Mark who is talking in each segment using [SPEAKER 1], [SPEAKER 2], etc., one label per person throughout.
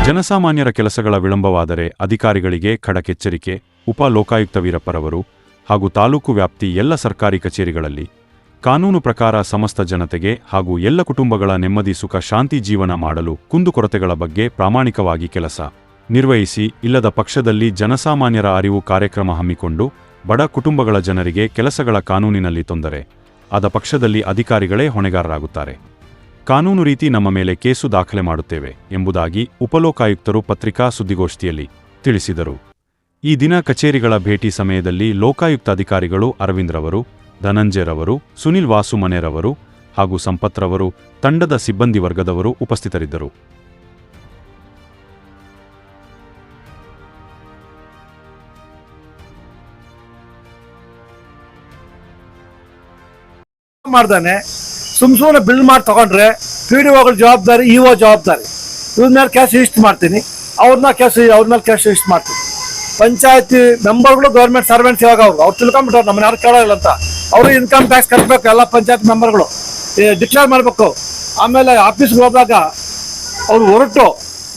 [SPEAKER 1] ಜನಸಾಮಾನ್ಯರ ಕೆಲಸಗಳ ವಿಳಂಬವಾದರೆ ಅಧಿಕಾರಿಗಳಿಗೆ ಖಡಕ್ ಎಚ್ಚರಿಕೆ. ಉಪ ಲೋಕಾಯುಕ್ತ ವೀರಪ್ಪರವರು ಹಾಗೂ ತಾಲೂಕು ವ್ಯಾಪ್ತಿ ಎಲ್ಲ ಸರ್ಕಾರಿ ಕಚೇರಿಗಳಲ್ಲಿ ಕಾನೂನು ಪ್ರಕಾರ ಸಮಸ್ತ ಜನತೆಗೆ ಹಾಗೂ ಎಲ್ಲ ಕುಟುಂಬಗಳ ನೆಮ್ಮದಿ ಸುಖ ಶಾಂತಿ ಜೀವನ ಮಾಡಲು ಕುಂದುಕೊರತೆಗಳ ಬಗ್ಗೆ ಪ್ರಾಮಾಣಿಕವಾಗಿ ಕೆಲಸ ನಿರ್ವಹಿಸಿ, ಇಲ್ಲದ ಪಕ್ಷದಲ್ಲಿ ಜನಸಾಮಾನ್ಯರ ಅರಿವು ಕಾರ್ಯಕ್ರಮ ಹಮ್ಮಿಕೊಂಡು ಬಡ ಕುಟುಂಬಗಳ ಜನರಿಗೆ ಕೆಲಸಗಳ ಕಾನೂನಿನಲ್ಲಿ ತೊಂದರೆ ಆದ ಪಕ್ಷದಲ್ಲಿ ಅಧಿಕಾರಿಗಳೇ ಹೊಣೆಗಾರರಾಗುತ್ತಾರೆ. ಕಾನೂನು ರೀತಿ ನಮ್ಮ ಮೇಲೆ ಕೇಸು ದಾಖಲೆ ಮಾಡುತ್ತೇವೆ ಎಂಬುದಾಗಿ ಉಪಲೋಕಾಯುಕ್ತರು ಪತ್ರಿಕಾ ಸುದ್ದಿಗೋಷ್ಠಿಯಲ್ಲಿ ತಿಳಿಸಿದರು. ಈ ದಿನ ಕಚೇರಿಗಳ ಭೇಟಿ ಸಮಯದಲ್ಲಿ ಲೋಕಾಯುಕ್ತ ಅಧಿಕಾರಿಗಳು ಅರವಿಂದ್ರವರು, ಧನಂಜಯರವರು, ಸುನಿಲ್ ವಾಸುಮನೆರವರು ಹಾಗೂ ಸಂಪತ್ರವರು, ತಂಡದ ಸಿಬ್ಬಂದಿ ವರ್ಗದವರು ಉಪಸ್ಥಿತರಿದ್ದರು.
[SPEAKER 2] ಮಾಡ್ದಾನೆ ಸುಮ್ಮನೆ ಬಿಲ್ ಮಾಡಿ ತಗೊಂಡ್ರೆ PDOಗಳ ಜವಾಬ್ದಾರಿ, ಇಒ ಜವಾಬ್ದಾರಿ. ಇವ್ರ ಮೇಲೆ ಕ್ಯಾಶ್ ರಿಜಿಸ್ಟರ್ ಮಾಡ್ತೀನಿ, ಅವ್ರ ಮೇಲೆ ಕ್ಯಾಶ್ ರಿಜಿಸ್ಟರ್ ಮಾಡ್ತೀನಿ. ಪಂಚಾಯತಿ ಮೆಂಬರ್ಗಳು ಗೌರ್ಮೆಂಟ್ ಸರ್ವೆಂಟ್ಸ್ ಇವಾಗ ಅವ್ರು ತಿಳ್ಕೊಂಡ್ಬಿಟ್ಟಾರೆ ನಮ್ಮನ್ನ ಯಾರು ಕೇಳೋಲ್ಲ ಅಂತ. ಅವರು ಇನ್ಕಮ್ ಟ್ಯಾಕ್ಸ್ ಕಟ್ಟಬೇಕು, ಎಲ್ಲ ಪಂಚಾಯತ್ ಮೆಂಬರ್ಗಳು ಡಿಕ್ಲೇರ್ ಮಾಡಬೇಕು. ಆಮೇಲೆ ಆಫೀಸ್ಗೆ ಹೋದಾಗ ಅವ್ರು ಹೊರಟು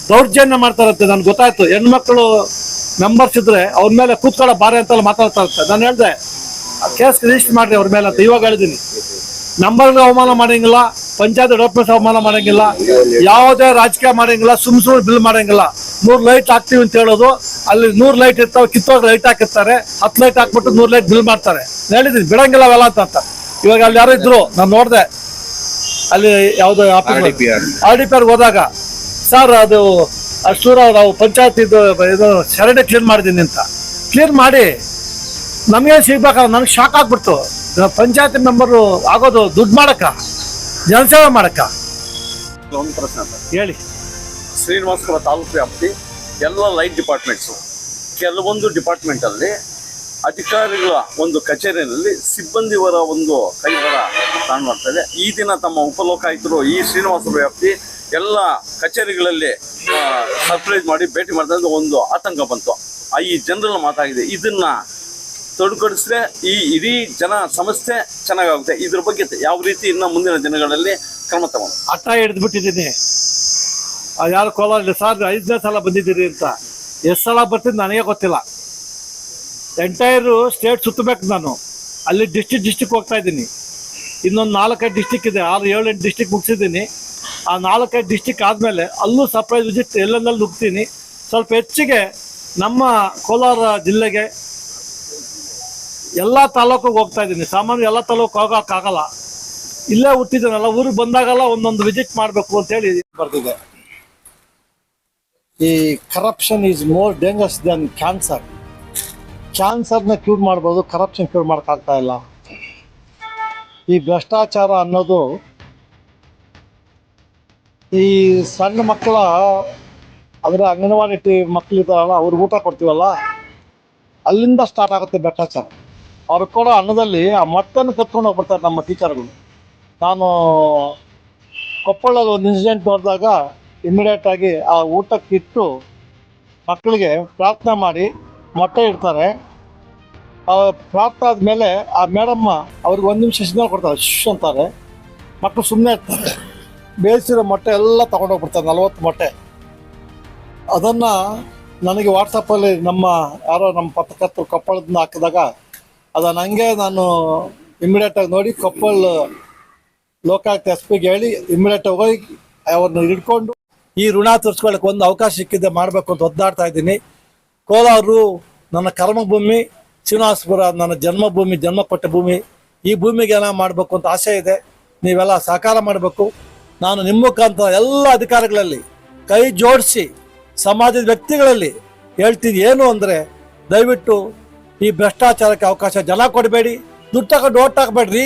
[SPEAKER 2] ದೌರ್ಜನ್ಯ ಮಾಡ್ತಾರಂತೆ. ನನ್ಗೆ ಗೊತ್ತಾಯ್ತು, ಹೆಣ್ಮಕ್ಳು ಮೆಂಬರ್ಸ್ ಇದ್ರೆ ಅವ್ರ ಮೇಲೆ ಕೂತ್ಕೊಳ್ಳೋ ಬಾರೆ ಅಂತೆಲ್ಲ ಮಾತಾಡ್ತಾ ಇರ್ತಾರೆ. ನಾನು ಹೇಳಿದೆ ಕೇಸ್ ರಿಜಿಸ್ಟರ್ ಮಾಡ್ರಿ ಅವ್ರ ಮೇಲೆ ಅಂತ ಇವಾಗ ಹೇಳಿದ್ದೀನಿ. ನಂಬರ್ಗೆ ಅವಮಾನ ಮಾಡಂಗಿಲ್ಲ, ಪಂಚಾಯತ್ ಡೆವಲಪ್ಮೆಂಟ್ ಅವಮಾನ ಮಾಡಂಗಿಲ್ಲ, ಯಾವುದೇ ರಾಜಕೀಯ ಮಾಡಂಗಿಲ್ಲ, ಸುಮ್ಮನೆ ಬಿಲ್ ಮಾಡಂಗಿಲ್ಲ. 100 ಲೈಟ್ ಹಾಕ್ತೀವಿ ಅಂತ ಹೇಳೋದು, ಅಲ್ಲಿ 100 ಲೈಟ್ ಇರ್ತಾವೆ, ಕಿತ್ತೋಗಿ ಲೈಟ್ ಹಾಕಿರ್ತಾರೆ, 10 ಲೈಟ್ ಹಾಕ್ಬಿಟ್ಟು 100 ಲೈಟ್ ಬಿಲ್ ಮಾಡ್ತಾರೆ. ಹೇಳಿದ್ದೀನಿ ಬಿಡಂಗಿಲ್ಲ ಅವೆಲ್ಲ ಅಂತ. ಇವಾಗ ಅಲ್ಲಿ ಯಾರು ಇದ್ರು, ನಾನು ನೋಡಿದೆ ಅಲ್ಲಿ ಯಾವ್ದು RDPR ಹೋದಾಗ, ಸರ್ ಅದು ಅಷ್ಟೂರ ನಾವು ಪಂಚಾಯತ್ ಇದು ಸರಡಿ ಕ್ಲೀನ್ ಮಾಡಿದ್ದೀನಿ ಅಂತ. ಕ್ಲೀನ್ ಮಾಡಿ ನಮಗೆ ಸಿಗ್ಬೇಕಲ್ಲ, ನನಗೆ ಶಾಕ್ ಆಗ್ಬಿಡ್ತು. ಪಂಚಾಯತ್ ಮೆಂಬರು ಆಗೋದು ದುಡ್ಡು ಮಾಡಕ್ಕ, ಜನಸೇವೆ ಮಾಡಕ್ಕ.
[SPEAKER 3] ಒಂದು ಪ್ರಶ್ನೆ
[SPEAKER 2] ಹೇಳಿ.
[SPEAKER 3] ಶ್ರೀನಿವಾಸಪುರ ತಾಲೂಕು ವ್ಯಾಪ್ತಿ ಎಲ್ಲ ಲೈಟ್ ಡಿಪಾರ್ಟ್ಮೆಂಟ್ಸು, ಕೆಲವೊಂದು ಡಿಪಾರ್ಟ್ಮೆಂಟಲ್ಲಿ ಅಧಿಕಾರಿಗಳ ಒಂದು ಕಚೇರಿಯಲ್ಲಿ ಸಿಬ್ಬಂದಿಯವರ ಒಂದು ಕೈವಾಡ ಕಾಣ್ ಮಾಡ್ತಾಯಿದೆ. ಈ ದಿನ ತಮ್ಮ ಉಪಲೋಕಾಯುಕ್ತರು ಈ ಶ್ರೀನಿವಾಸಪುರ ವ್ಯಾಪ್ತಿ ಎಲ್ಲ ಕಚೇರಿಗಳಲ್ಲಿ ಸರ್ಪ್ರೈಸ್ ಮಾಡಿ ಭೇಟಿ ಮಾಡ್ತಾ ಒಂದು ಆತಂಕ ಬಂತು. ಈ ಜನರಲ್ ಮಾತಾಗಿದೆ, ಇದನ್ನ ತೊಡಗೊಡಿಸಿದ್ರೆ ಈ ಇಡೀ ಜನ ಸಮಸ್ಯೆ ಚೆನ್ನಾಗುತ್ತೆ. ಇದ್ರ ಬಗ್ಗೆ ಯಾವ ರೀತಿ ಇನ್ನು ಮುಂದಿನ ದಿನಗಳಲ್ಲಿ ಕ್ರಮ ತಗೊಂಡು
[SPEAKER 2] ಅಟ್ಟ ಹಿಡಿದ್ಬಿಟ್ಟಿದ್ದೀನಿ. ಯಾರು ಕೋಲಾರ ಸರ್ 5ನೇ ಸಲ ಬಂದಿದ್ದೀರಿ ಅಂತ. ಎಷ್ಟು ಸಲ ಬರ್ತಿದ್ದು ನನಗೆ ಗೊತ್ತಿಲ್ಲ. ಎಂಟೈರು ಸ್ಟೇಟ್ ಸುತ್ತಬೇಕು ನಾನು. ಅಲ್ಲಿ ಡಿಸ್ಟಿಕ್ ಹೋಗ್ತಾ ಇದ್ದೀನಿ. ಇನ್ನೊಂದು 4-5 ಡಿಸ್ಟಿಕ್ ಇದೆ, 6-7-8 ಡಿಸ್ಟಿಕ್ ಮುಗಿಸಿದ್ದೀನಿ. ಆ 4-5 ಡಿಸ್ಟಿಕ್ ಆದಮೇಲೆ ಅಲ್ಲೂ ಸರ್ಪ್ರೈಸ್ ವಿಸಿಟ್ ಎಲ್ಲೆಲ್ಲಿ ನುಗ್ತೀನಿ. ಸ್ವಲ್ಪ ಹೆಚ್ಚಿಗೆ ನಮ್ಮ ಕೋಲಾರ ಜಿಲ್ಲೆಗೆ ಎಲ್ಲ ತಾಲೂಕಿಗೆ ಹೋಗ್ತಾ ಇದ್ದೀನಿ. ಸಾಮಾನ್ಯ ಎಲ್ಲ ತಾಲೂಕು ಹೋಗೋಕ್ಕಾಗಲ್ಲ, ಇಲ್ಲೇ ಹುಟ್ಟಿದ್ದೀನಲ್ಲ, ಊರಿಗೆ ಬಂದಾಗಲ್ಲ ಒಂದೊಂದು ವಿಸಿಟ್ ಮಾಡಬೇಕು ಅಂತೇಳಿ ಬರ್ತಿದೆ. ಈ corruption is more dangerous than cancer. ಕ್ಯಾನ್ಸರ್ನ ಕ್ಯೂರ್ ಮಾಡ್ಬೋದು, ಕರಪ್ಷನ್ ಕ್ಯೂರ್ ಮಾಡೋಕ್ಕಾಗ್ತಾ ಇಲ್ಲ. ಈ ಭ್ರಷ್ಟಾಚಾರ ಅನ್ನೋದು ಈ ಸಣ್ಣ ಮಕ್ಕಳ ಅಂದರೆ ಅಂಗನವಾಡಿ ಮಕ್ಕಳಿದ್ದಾರಲ್ಲ, ಅವ್ರಿಗೆ ಊಟ ಕೊಡ್ತೀವಲ್ಲ, ಅಲ್ಲಿಂದ ಸ್ಟಾರ್ಟ್ ಆಗುತ್ತೆ ಭ್ರಷ್ಟಾಚಾರ. ಅವ್ರು ಕೊಡೋ ಅನ್ನದಲ್ಲಿ ಆ ಮಟ್ಟನ್ನು ಕತ್ಕೊಂಡು ಹೋಗ್ಬಿಡ್ತಾರೆ ನಮ್ಮ ಟೀಚರ್ಗಳು. ನಾನು ಕೊಪ್ಪಳದಲ್ಲಿ ಒಂದು ಇನ್ಸಿಡೆಂಟ್ ನೋಡಿದಾಗ ಇಮಿಡಿಯೇಟಾಗಿ ಆ ಊಟಕ್ಕಿಟ್ಟು ಮಕ್ಕಳಿಗೆ ಪ್ರಾರ್ಥನೆ ಮಾಡಿ ಮೊಟ್ಟೆ ಇಡ್ತಾರೆ. ಪ್ರಾರ್ಥನೆ ಆದಮೇಲೆ ಆ ಮೇಡಮ್ಮ ಅವ್ರಿಗೆ 1 ನಿಮಿಷ ಸಿಗ್ನಲ್ ಕೊಡ್ತಾರೆ, ಶ್ ಅಂತಾರೆ. ಮಕ್ಕಳು ಸುಮ್ಮನೆ ಇರ್ತಾರೆ. ಬೇಯಿಸಿರೋ ಮೊಟ್ಟೆ ಎಲ್ಲ ತೊಗೊಂಡೋಗ್ಬಿಡ್ತಾರೆ, 40 ಮೊಟ್ಟೆ. ಅದನ್ನು ನನಗೆ ವಾಟ್ಸಪ್ಪಲ್ಲಿ ನಮ್ಮ ಪತ್ರಕರ್ತರು ಕೊಪ್ಪಳದಿಂದ ಹಾಕಿದಾಗ ಅದನ್ನು ಹಂಗೆ ನಾನು ಇಮಿಡಿಯೇಟಾಗಿ ನೋಡಿ ಕೊಪ್ಪಳ ಲೋಕಾಯುಕ್ತ SP-ಗೆ ಹೇಳಿ ಇಮಿಡಿಯೇಟಾಗಿ ಹೋಗಿ ಅವ್ರನ್ನ ಹಿಡ್ಕೊಂಡು ಈ ಋಣ ತೀರ್ಸ್ಕೊಳ್ಳೋಕೆ ಒಂದು ಅವಕಾಶ ಸಿಕ್ಕಿದ್ದೆ ಮಾಡಬೇಕು ಅಂತ ಒದ್ದಾಡ್ತಾ ಇದ್ದೀನಿ. ಕೋಲಾರು ನನ್ನ ಕರ್ಮಭೂಮಿ, ಶ್ರೀನಿವಾಸಪುರ ನನ್ನ ಜನ್ಮಭೂಮಿ, ಜನ್ಮ ಕೊಟ್ಟ ಭೂಮಿ. ಈ ಭೂಮಿಗೆ ಏನೋ ಮಾಡಬೇಕು ಅಂತ ಆಸೆ ಇದೆ. ನೀವೆಲ್ಲ ಸಹಕಾರ ಮಾಡಬೇಕು. ನಾನು ನಿಮ್ಮ ಮುಖಾಂತರ ಎಲ್ಲ ಅಧಿಕಾರಿಗಳಲ್ಲಿ ಕೈ ಜೋಡಿಸಿ ಸಮಾಜದ ವ್ಯಕ್ತಿಗಳಲ್ಲಿ ಹೇಳ್ತೀನಿ ಏನು ಅಂದರೆ, ದಯವಿಟ್ಟು ಈ ಭ್ರಷ್ಟಾಚಾರಕ್ಕೆ ಅವಕಾಶ ಜನ ಕೊಡಬೇಡಿ. ದುಡ್ಡು ತಗೊಂಡು ಓಟ್ ಹಾಕಬೇಡ್ರಿ.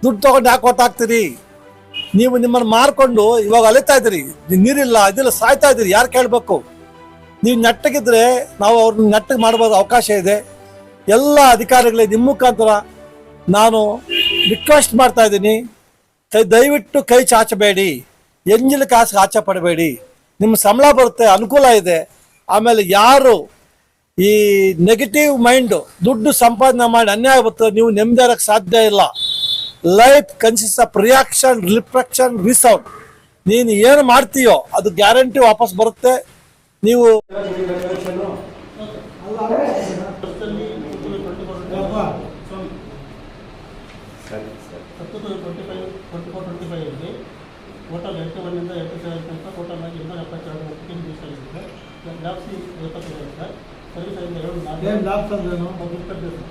[SPEAKER 2] ದುಡ್ಡು ತಗೊಂಡು ಯಾಕೆ ಓಟ್ ಹಾಕ್ತೀರಿ? ನೀವು ನಿಮ್ಮನ್ನು ಮಾರ್ಕೊಂಡು ಇವಾಗ ಅಲಿತಾ ಇದ್ದೀರಿ. ನೀರಿಲ್ಲ, ಇದಿಲ್ಲ, ಸಾಯ್ತಾ ಇದ್ದೀರಿ. ಯಾರು ಕೇಳಬೇಕು? ನೀವು ನೆಟ್ಟಗಿದ್ರೆ ನಾವು ಅವ್ರನ್ನ ನೆಟ್ಟಗೆ ಮಾಡ್ಬೋದು, ಅವಕಾಶ ಇದೆ. ಎಲ್ಲ ಅಧಿಕಾರಿಗಳಿಗೆ ನಿಮ್ಮ ಮುಖಾಂತರ ನಾನು ರಿಕ್ವೆಸ್ಟ್ ಮಾಡ್ತಾ ಇದ್ದೀನಿ, ದಯವಿಟ್ಟು ಕೈ ಚಾಚಬೇಡಿ, ಎಂಜಿಲ ಕಾಸು ಆಚೆ ಪಡಬೇಡಿ. ನಿಮ್ಮ ಸಂಬಳ ಬರುತ್ತೆ, ಅನುಕೂಲ ಇದೆ. ಆಮೇಲೆ ಯಾರು ಈ ನೆಗೆಟಿವ್ ಮೈಂಡು ದುಡ್ಡು ಸಂಪಾದನೆ ಮಾಡಿ ಅನ್ಯಾಯ ಬರ್ತದೆ, ನೀವು ನೆಮ್ಮದಿ ಇರೋಕ್ಕೆ ಸಾಧ್ಯ ಇಲ್ಲ. Life consist of reaction, reflection, resound. ನೀನು ಏನು ಮಾಡ್ತೀಯೋ ಅದು ಗ್ಯಾರಂಟಿ ವಾಪಸ್ ಬರುತ್ತೆ. ನೀವು
[SPEAKER 4] ಟೋಟಲ್ 81 87 ತನಕ ಟೋಟಲ್ ಆಗಿ 272 ಬುಕ್ಕಿಂಗ್ ದಿವಸಗಳಿದೆ. Labs 25 sir. ಸರ್ವಿಸ್ ಆಗಿ 2
[SPEAKER 2] ಏನು ಲ್ಯಾಬ್ಸ್ ಅಂದ್ರೇನು?
[SPEAKER 4] ದುಡ್ಡು ಕಟ್ಟಬೇಕು.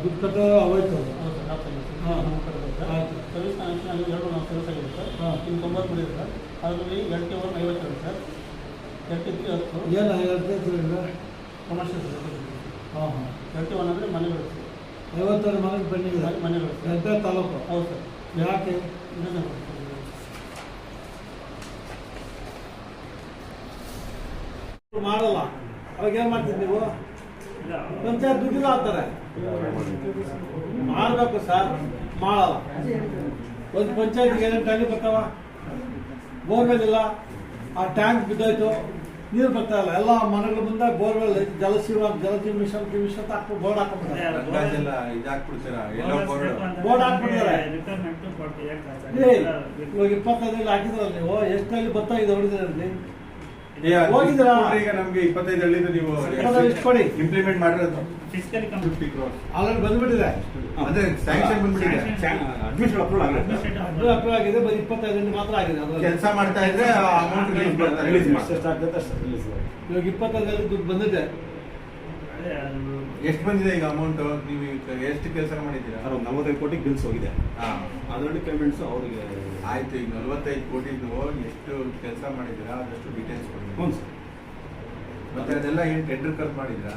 [SPEAKER 2] ದುಡ್ಡು ಕಟ್ಟೋ ಅವೈತು.
[SPEAKER 4] ಹೌದು ಸರ್, ಲ್ಯಾಬ್ಸ್ ಆಗಿದೆ ಸರ್.
[SPEAKER 2] ಹಾಂ
[SPEAKER 4] ಕಟ್ಟಬೇಕು ಸರ್.
[SPEAKER 2] ಆಯಿತು.
[SPEAKER 4] ಸರ್ವಿಸ್ ಕನೆಕ್ಷನ್ 2 ನಾವು ಸರ್ವಿಸ್ ಆಗಿದೆ ಸರ್. ಇನ್ನು 90 ಬಿಡಿದೆ ಸರ್. ಅದರಲ್ಲಿ 52 ಸರ್. 10
[SPEAKER 2] ಏನು ಹೇಳ್ತಿದ್ರಿಂದ
[SPEAKER 4] ಕಮರ್ಷಿಯಲ್ ಸರ್.
[SPEAKER 2] ಹಾಂ ಹಾಂ
[SPEAKER 4] 21 ಅಂದರೆ ಮನೆಗಳು ಸರ್.
[SPEAKER 2] 52 ಮನೆಗೆ ಬಂದಿದೆ.
[SPEAKER 4] ಮನೆಗಳು ಸರ್.
[SPEAKER 2] ಎಂಥ ತಾಲೂಕು?
[SPEAKER 4] ಹೌದು ಸರ್.
[SPEAKER 2] ಯಾಕೆ ಮಾಡಲ್ಲ? ಅವಾಗ ಏನು ಮಾಡ್ತೀರಿ ನೀವು? ಪಂಚಾಯತ್ ದುಡ್ಡಿಲ್ಲ ಅಂತಾರೆ. ಮಾಡಬೇಕು ಸರ್, ಮಾಡಲ್ಲ. ಒಂದು ಪಂಚಾಯತ್ಗೆ ಏನೇನು ಟ್ಯಾಂಕ್ ಬರ್ತಾವ? ಬೋರ್ವೆಲ್ ಇಲ್ಲ, ಆ ಟ್ಯಾಂಕ್ ಬಿದ್ದೋಯ್ತು, ನೀರು ಬರ್ತಾ ಇಲ್ಲ. ಎಲ್ಲ ಮನೆಗಳ ಮುಂದೆ ಬೋರ್ವೆಲ್ ಜಲಜೀವ ಮಿಷನ್ ಅಂತ ಹಾಕ್ಬಿಟ್ಟು ಬೋರ್ಡ್ ಹಾಕ್ಬಿಡ್ತಾರೆ. ಬೋರ್ಡ್ ಹಾಕ್ಬಿಡ್ತಾರೆ. ಇವಾಗ 25 ಹಾಕಿದ್ರಲ್ಲ ನೀವು, ಎಷ್ಟಲ್ಲಿ ಬರ್ತಾ ಇದೆ ಹೊಡಿದ್ರಲ್ಲಿ? ಹೋಗಿದ್ದೀರಾ?
[SPEAKER 5] ಈಗ ನಮ್ಗೆ 25 ಹಳ್ಳಿದು ನೀವು
[SPEAKER 2] ಕೊಡಿ.
[SPEAKER 5] ಇಂಪ್ಲಿಮೆಂಟ್ ಮಾಡಿರೋದು
[SPEAKER 2] ಆಲ್ರೆಡಿ ಬಂದ್ಬಿಟ್ಟಿದೆ.
[SPEAKER 5] ಅದೇ ಸ್ಯಾಂಕ್ಷನ್ ಬಂದ್ಬಿಟ್ಟಿದೆ.
[SPEAKER 2] ಅಡ್ಮಿಷನ್ ಅಪ್ರೂವ್ ಆಗಿದೆ. ಬರೀ 25 ಮಾತ್ರ ಆಗಿದೆ.
[SPEAKER 5] ಕೆಲಸ ಮಾಡ್ತಾ ಇದ್ರೆ ಅಮೌಂಟ್ ರಿಲೀಸ್
[SPEAKER 2] ಇವಾಗ 25 ದುಡ್ಡು ಬಂದಿದೆ.
[SPEAKER 5] ಎಷ್ಟು ಬಂದಿದೆ ಈಗ ಅಮೌಂಟ್? ನೀವು ಎಷ್ಟು ಕೆಲಸ ಮಾಡಿದ್ದೀರಾ?
[SPEAKER 6] 45 ಕೋಟಿ ಬಿಲ್ಸ್ ಹೋಗಿದೆ. ಅದರಲ್ಲಿ ಪೇಮೆಂಟ್ಸ್ ಅವರಿಗೆ
[SPEAKER 5] ಆಯ್ತು. ಈಗ 45 ಕೋಟಿ ಎಷ್ಟು ಕೆಲಸ ಮಾಡಿದ್ದೀರಾ ಅದಷ್ಟು ಡೀಟೇಲ್ಸ್ ಕೊಡಿ.
[SPEAKER 6] ಹ್ಞೂ ಸರ್.
[SPEAKER 5] ಮತ್ತೆ ಅದೆಲ್ಲ ಏನು ಟೆಂಡರ್ ಕರ್ದು ಮಾಡಿದ್ದೀರಾ?